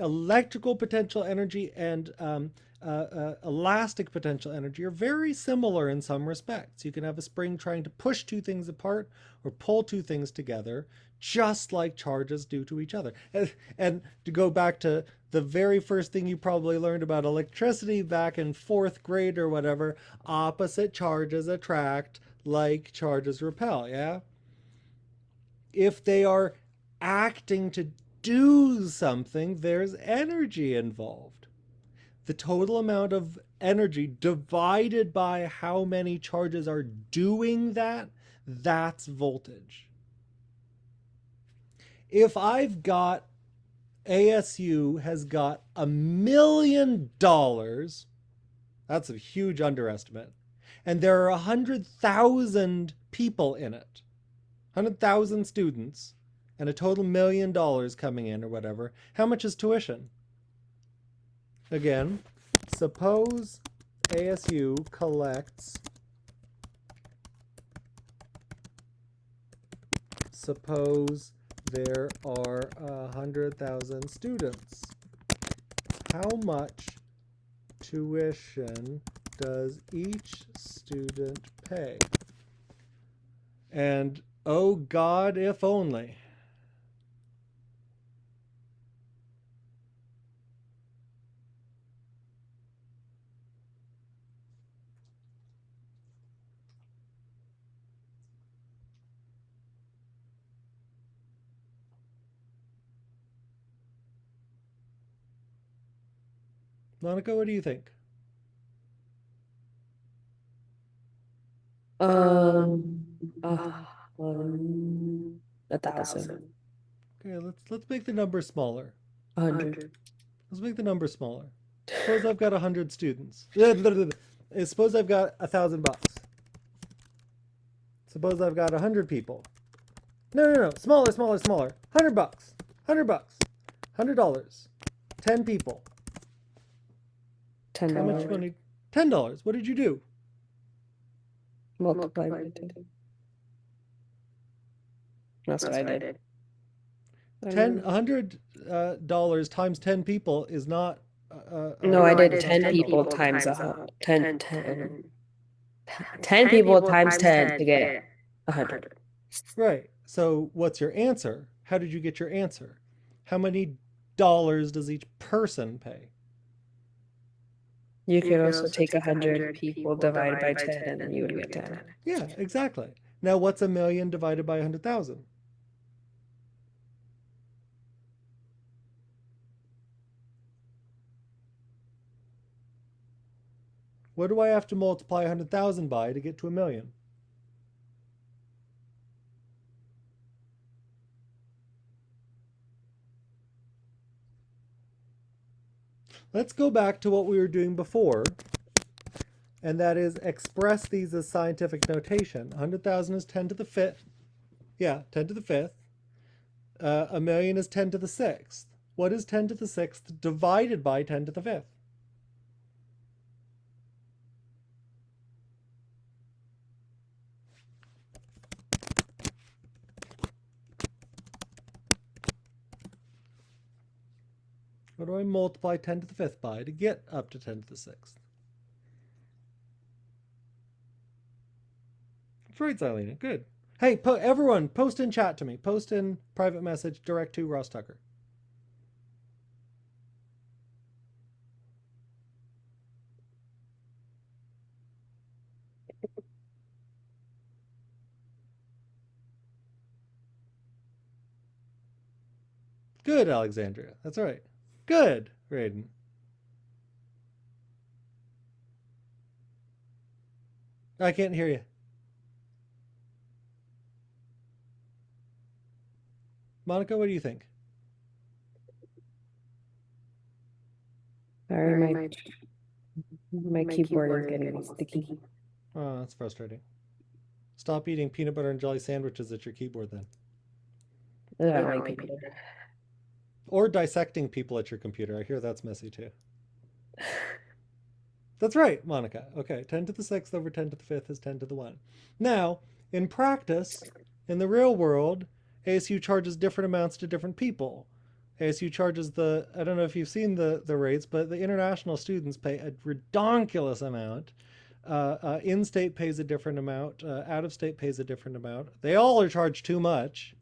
Electrical potential energy and elastic potential energy are very similar in some respects. You can have a spring trying to push two things apart or pull two things together, just like charges do to each other. And to go back to the very first thing you probably learned about electricity back in 4th grade or whatever, opposite charges attract, like charges repel, yeah? If they are acting to do something, there's energy involved. The total amount of energy divided by how many charges are doing that, that's voltage. If I've got, ASU has got $1 million, that's a huge underestimate, and there are 100,000 people in it, 100,000 students, and a total $1 million coming in or whatever, how much is tuition? Again, suppose ASU collects, suppose there are 100,000 students. How much tuition does each student pay? And oh God, if only. Monica, what do you think? Um, uh, 1,000. Okay, let's make the number smaller. 100. Let's make the number smaller. Suppose I've got 100 students. Suppose I've got $1,000. Suppose I've got 100 people. No. Smaller. $100. $100. 10 people. How much $10. money? $10. What did you do? Multiply by 10. That's what I did. $100 times 10 people is not. No, I did 10 people times 10 people times 10 to get 100. Right. So what's your answer? How did you get your answer? How many dollars does each person pay? You could also take 100 people divided by 10 and then you would get 10. Yeah, exactly. Now what's 1 million divided by 100,000? What do I have to multiply 100,000 by to get to 1 million? Let's go back to what we were doing before, and that is express these as scientific notation. 100,000 is 10 to the 5th. Yeah, 10 to the 5th. 1 million is 10 to the 6th. What is 10 to the 6th divided by 10 to the 5th? What do I multiply 10 to the 5th by to get up to 10 to the 6th? That's right, Zylena. Good. Hey, everyone, post in chat to me. Post in private message direct to Ross Tucker. Good, Alexandria. That's right. Good, Raiden. I can't hear you. Monica, what do you think? Sorry, my keyboard is getting sticky. Oh, that's frustrating. Stop eating peanut butter and jelly sandwiches at your keyboard then. I don't like peanut butter. Or dissecting people at your computer. I hear that's messy too. That's right, Monica. Okay, 10 to the 6th over 10 to the 5th is 10 to the 1. Now, in practice, in the real world, ASU charges different amounts to different people. ASU charges I don't know if you've seen the rates, but the international students pay a redonkulous amount. In-state pays a different amount. Out-of-state pays a different amount. They all are charged too much,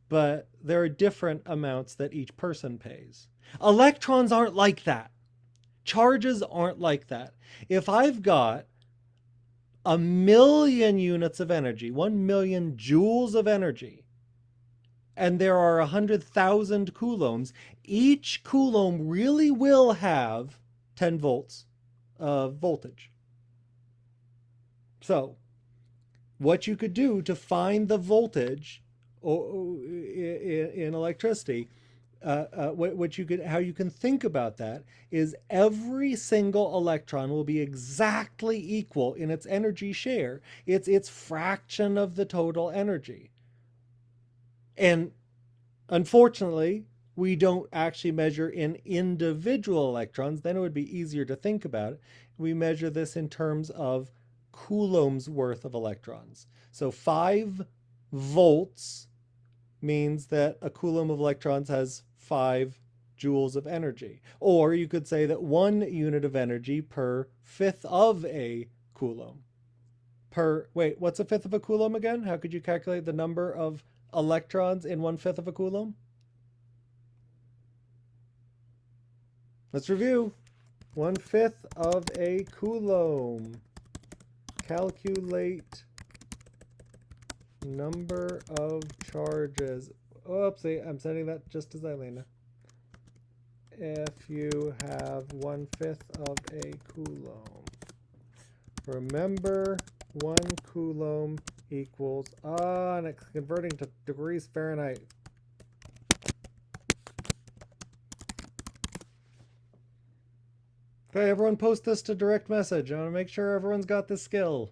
but there are different amounts that each person pays. Electrons aren't like that. Charges aren't like that. If I've got 1,000,000 units of energy, 1,000,000 joules of energy, and there are 100,000 coulombs, each coulomb really will have 10 volts of voltage. So, what you could do to find the voltage in electricity, how you can think about that is every single electron will be exactly equal in its energy share. It's its fraction of the total energy. And unfortunately, we don't actually measure in individual electrons. Then it would be easier to think about it. We measure this in terms of coulombs worth of electrons. So 5 volts means that a coulomb of electrons has 5 joules of energy. Or you could say that 1 unit of energy per 5th of a coulomb. Wait, what's a 5th of a coulomb again? How could you calculate the number of electrons in 1/5 of a coulomb? Let's review. 1/5 of a coulomb. Calculate number of charges. Oopsie, I'm setting that just as Elena. If you have 1/5 of a coulomb. Remember, 1 coulomb equals, and it's converting to degrees Fahrenheit. Okay, everyone post this to direct message. I want to make sure everyone's got this skill.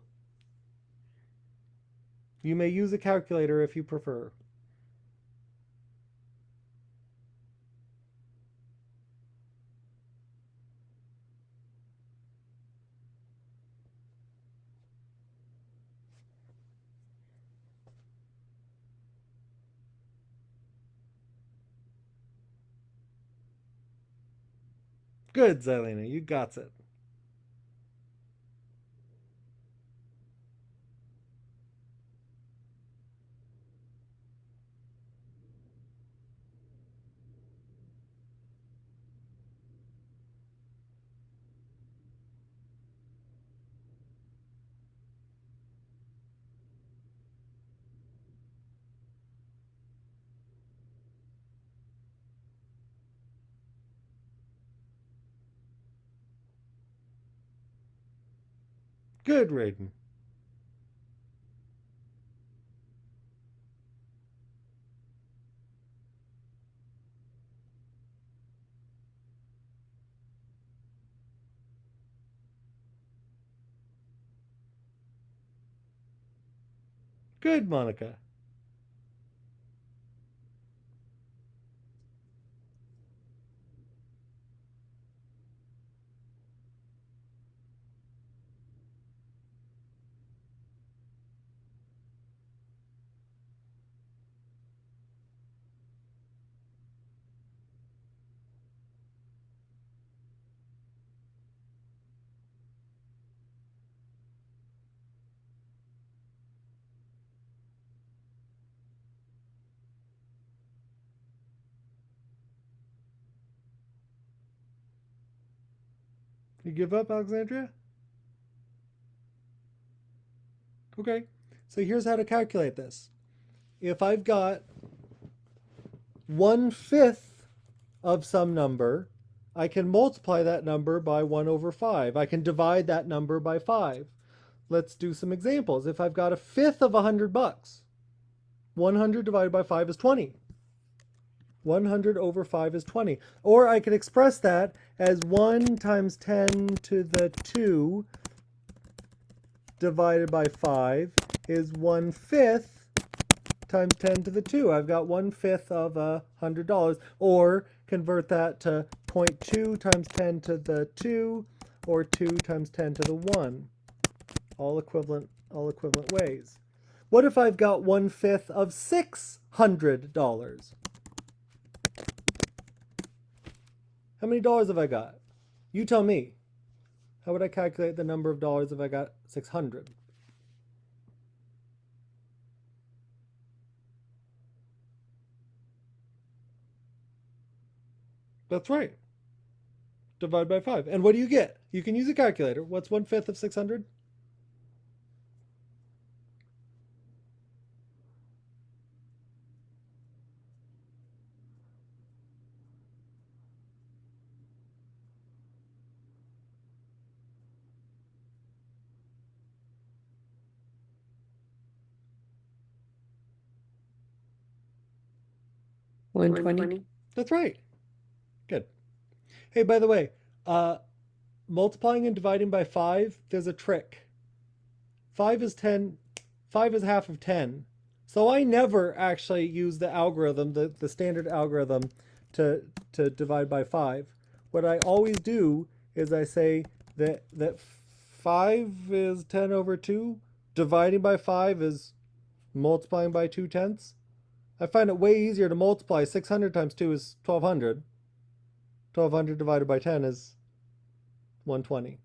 You may use a calculator if you prefer. Good, Zelina, you got it. Good, Raiden. Good, Monica. You give up, Alexandria? Okay, so here's how to calculate this. If I've got 1/5 of some number, I can multiply that number by 1 over 5. I can divide that number by 5. Let's do some examples. If I've got 1/5 of $100, 100 divided by 5 is 20. 100 over 5 is 20. Or I could express that as 1 times 10 to the 2 divided by 5 is 1/5 times 10 to the 2. I've got 1/5 of $100. Or convert that to 0.2 times 10 to the 2, or 2 times 10 to the 1. All equivalent ways. What if I've got 1/5 of $600? How many dollars have I got? You tell me. How would I calculate the number of dollars if I got 600? That's right. Divide by 5. And what do you get? You can use a calculator. What's 1/5 of 600? $120. That's right. Good. Hey, by the way, multiplying and dividing by 5, there's a trick. 5 is 10. 5 is half of 10. So I never actually use the algorithm, the standard algorithm, to divide by 5. What I always do is I say that 5 is 10 over 2. Dividing by 5 is multiplying by 2/10. I find it way easier to multiply. 600 times 2 is 1200. 1200 divided by 10 is 120.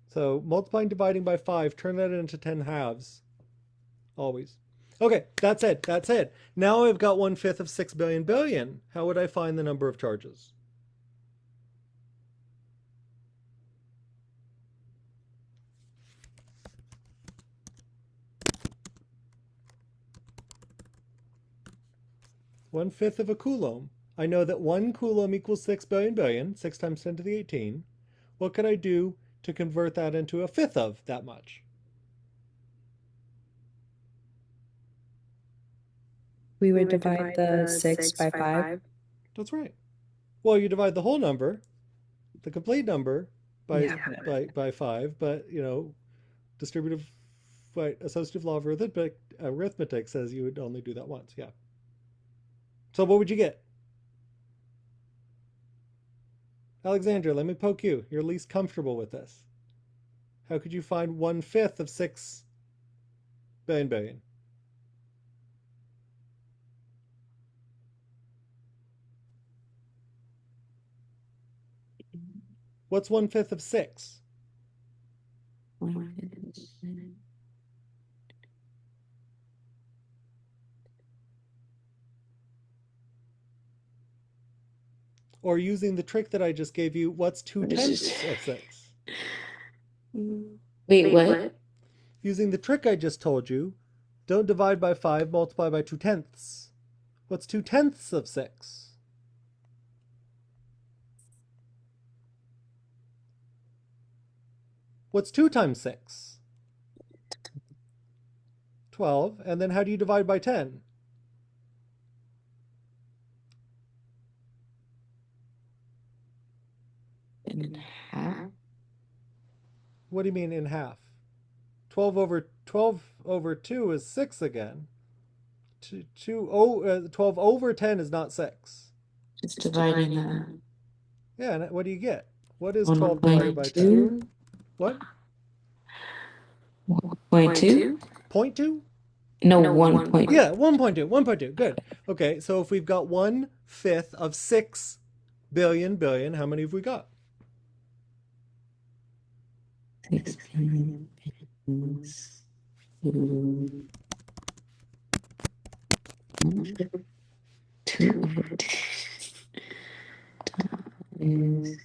So multiplying, dividing by 5, turn that into 10 halves. Always. Okay, that's it. That's it. Now I've got 1/5 of 6 billion billion. How would I find the number of charges? One-fifth of a coulomb. I know that 1 coulomb equals 6 billion billion, 6 times 10 to the 18. What could I do to convert that into a fifth of that much? We would divide the 6 by 5. That's right. Well, you divide the whole number, the complete number, by Yeah. by 5, but distributive, associative law of arithmetic says you would only do that once. Yeah. So what would you get? Alexandra, let me poke you. You're least comfortable with this. How could you find 1/5 of 6 billion billion? What's 1/5 of 6? Or using the trick that I just gave you, what's 2/10 of 6? Wait, what? Using the trick I just told you, don't divide by 5, multiply by 2/10. What's 2/10 of 6? What's 2 times 6? 12. And then how do you divide by 10? In half? What do you mean in half? 12 over 2 is 6 again. 12 over 10 is not 6. Just dividing that. Yeah, and what do you get? What is 12 divided by 10? 1.2? What? 1.2? 0.2? No, 1. Yeah, 1.2. 1.2. Good. Okay, so if we've got 1/5 of 6 billion billion, how many have we got? 6 billion billions. 2 over 10 times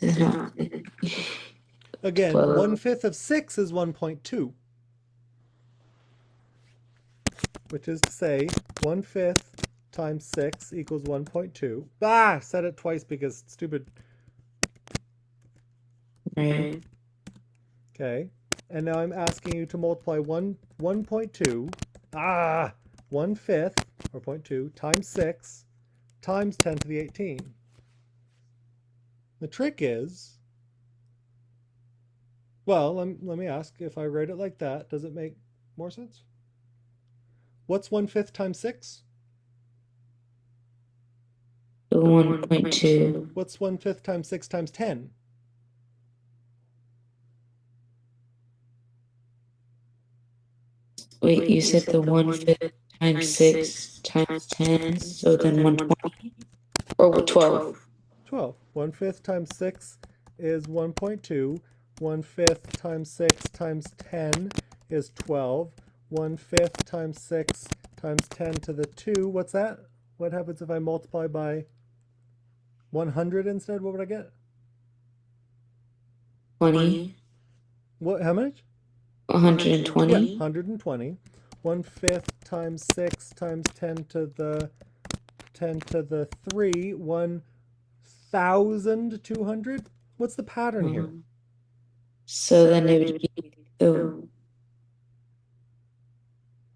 It's not. Again, 12. 1/5 of 6 is 1.2, which is to say 1/5 times 6 equals 1.2. Ah, said it twice because stupid. Right. Okay, and now I'm asking you to multiply 1.2, 1/5, or 0.2, times 6 times 10 to the 18. The trick is, well, let me ask, if I write it like that, does it make more sense? What's 1/5 times 6? 1.2. What's 1/5 times 6 times 10? Wait, you said the 1/5 times 6 times 10, so then 120? Or 12? 12. 1/5 times 6 is 1.2. 1/5 times 6 times 10 is 12. 1/5 times 6 times 10 to the 2. What's that? What happens if I multiply by 100 instead? What would I get? 20? What? How much? 120? Yeah, 120. 1/5 times 6 times 10 to the 3. 1,200. What's the pattern here? So then it would be the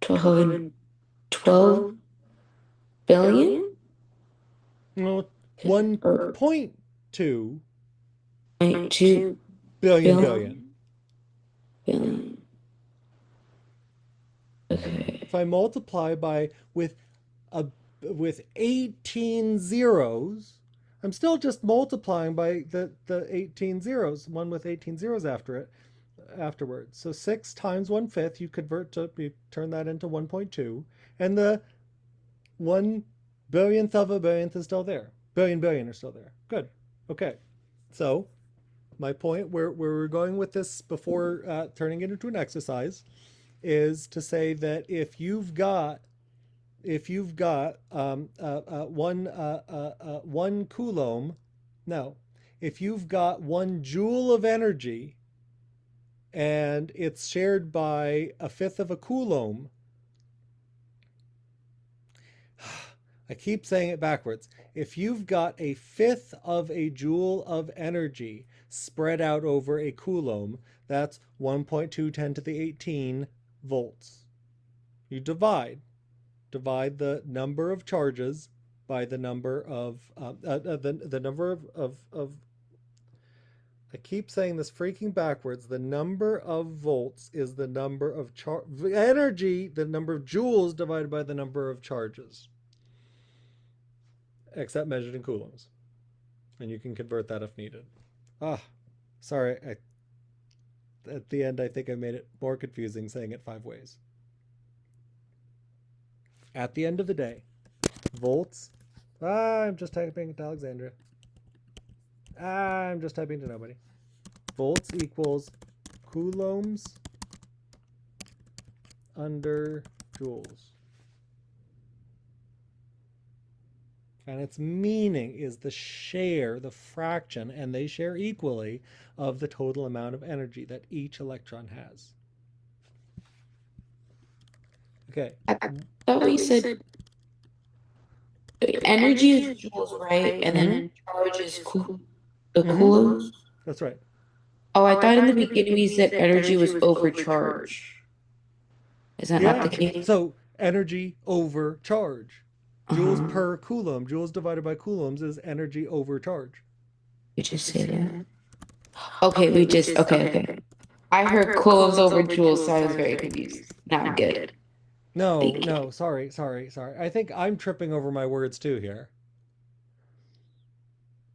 12 billion? No, Or 1.2 0.2 billion billion. billion. Okay. If I multiply with 18 zeros, I'm still just multiplying by the 18 zeros, one with 18 zeros after it, afterwards. So 6 times 1/5, you turn that into 1.2, and the 1/1000th of a billionth is still there. Billion are still there. Good. Okay. So my point where we're going with this before turning it into an exercise is to say that if you've got one coulomb, no, if you've got 1 joule of energy and it's shared by 1/5 of a coulomb, I keep saying it backwards. If you've got 1/5 of a joule of energy spread out over a coulomb, that's 1.2 10 to the 18 volts. You divide the number of charges by the number of the number of I keep saying this freaking backwards. The number of volts is the number of energy, the number of joules divided by the number of charges, except measured in coulombs. And you can convert that if needed. Sorry, at the end I think I made it more confusing saying it 5 ways. At the end of the day, volts. I'm just typing to Alexandra. I'm just typing to nobody. Volts equals coulombs under joules. And its meaning is the share, the fraction, and they share equally of the total amount of energy that each electron has. Okay. I thought we said energy is joules, right? And then charge is the coulombs. That's right. Oh, I thought in the beginning we said energy was overcharged. Is that not the case? So energy over charge. Joules per coulomb. Joules divided by coulombs is energy over charge. You just say that. Okay, okay. I heard coulombs over joules, so I was very confused. Now I'm good. No, sorry. I think I'm tripping over my words too here.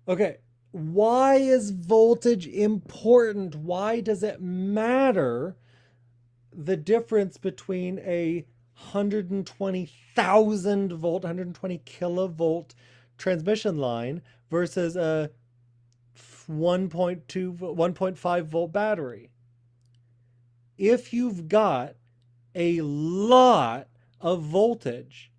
Okay, why is voltage important? Why does it matter the difference between a 120,000 volt, 120 kilovolt transmission line versus a 1.5 volt battery? If you've got a lot of voltage,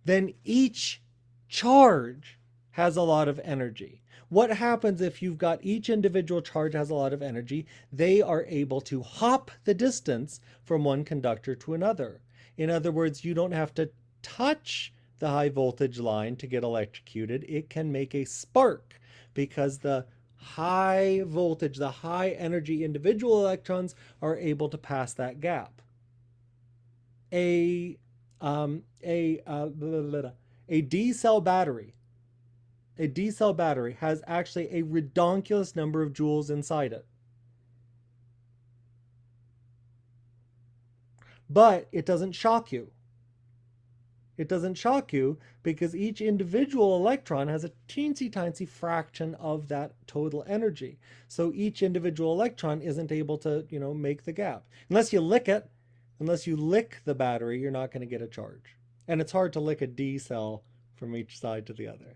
then each charge has a lot of energy. What happens if you've got each individual charge has a lot of energy? They are able to hop the distance from one conductor to another. In other words, you don't have to touch the high voltage line to get electrocuted. It can make a spark because the high voltage, the high energy individual electrons are able to pass that gap. A D cell battery. A D cell battery has actually a redonkulous number of joules inside it. But it doesn't shock you. It doesn't shock you because each individual electron has a teensy-tiny fraction of that total energy. So each individual electron isn't able to, make the gap. Unless you lick it, unless you lick the battery, you're not going to get a charge. And it's hard to lick a D cell from each side to the other.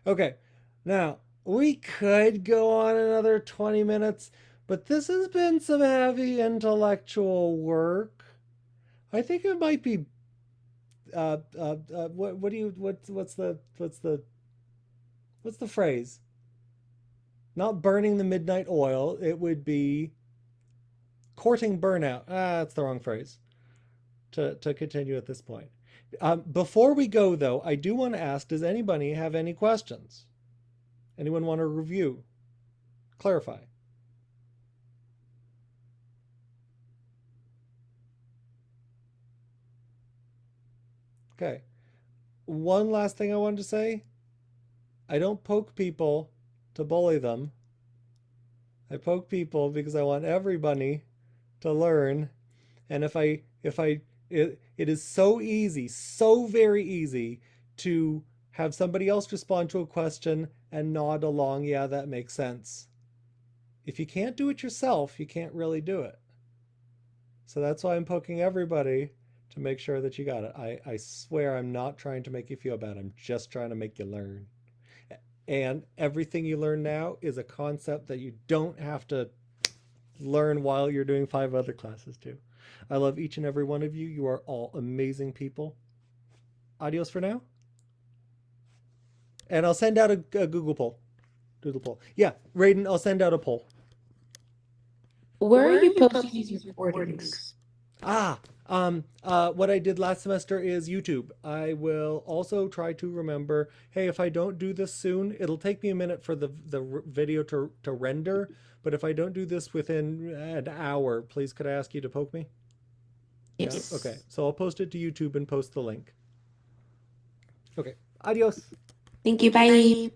Okay, now we could go on another 20 minutes, but this has been some heavy intellectual work. I think it might be. What's the phrase? Not burning the midnight oil. It would be courting burnout. That's the wrong phrase. To continue at this point. Before we go, though, I do want to ask, does anybody have any questions? Anyone want to review? Clarify? Okay. One last thing I wanted to say. I don't poke people to bully them. I poke people because I want everybody to learn. And it is so easy, so very easy to have somebody else respond to a question and nod along. Yeah, that makes sense. If you can't do it yourself, you can't really do it. So that's why I'm poking everybody to make sure that you got it. I swear I'm not trying to make you feel bad. I'm just trying to make you learn. And everything you learn now is a concept that you don't have to learn while you're doing 5 other classes too. I love each and every one of you. You are all amazing people. Adios for now. And I'll send out a Google poll. Doodle poll. Yeah, Raiden, I'll send out a poll. Where are you posting these recordings? What I did last semester is YouTube. I will also try to remember, hey, if I don't do this soon, it'll take me a minute for the video to render. But if I don't do this within an hour, please could I ask you to poke me? Yes. Yeah? Okay, so I'll post it to YouTube and post the link. Okay, adios. Thank you. Bye. Bye.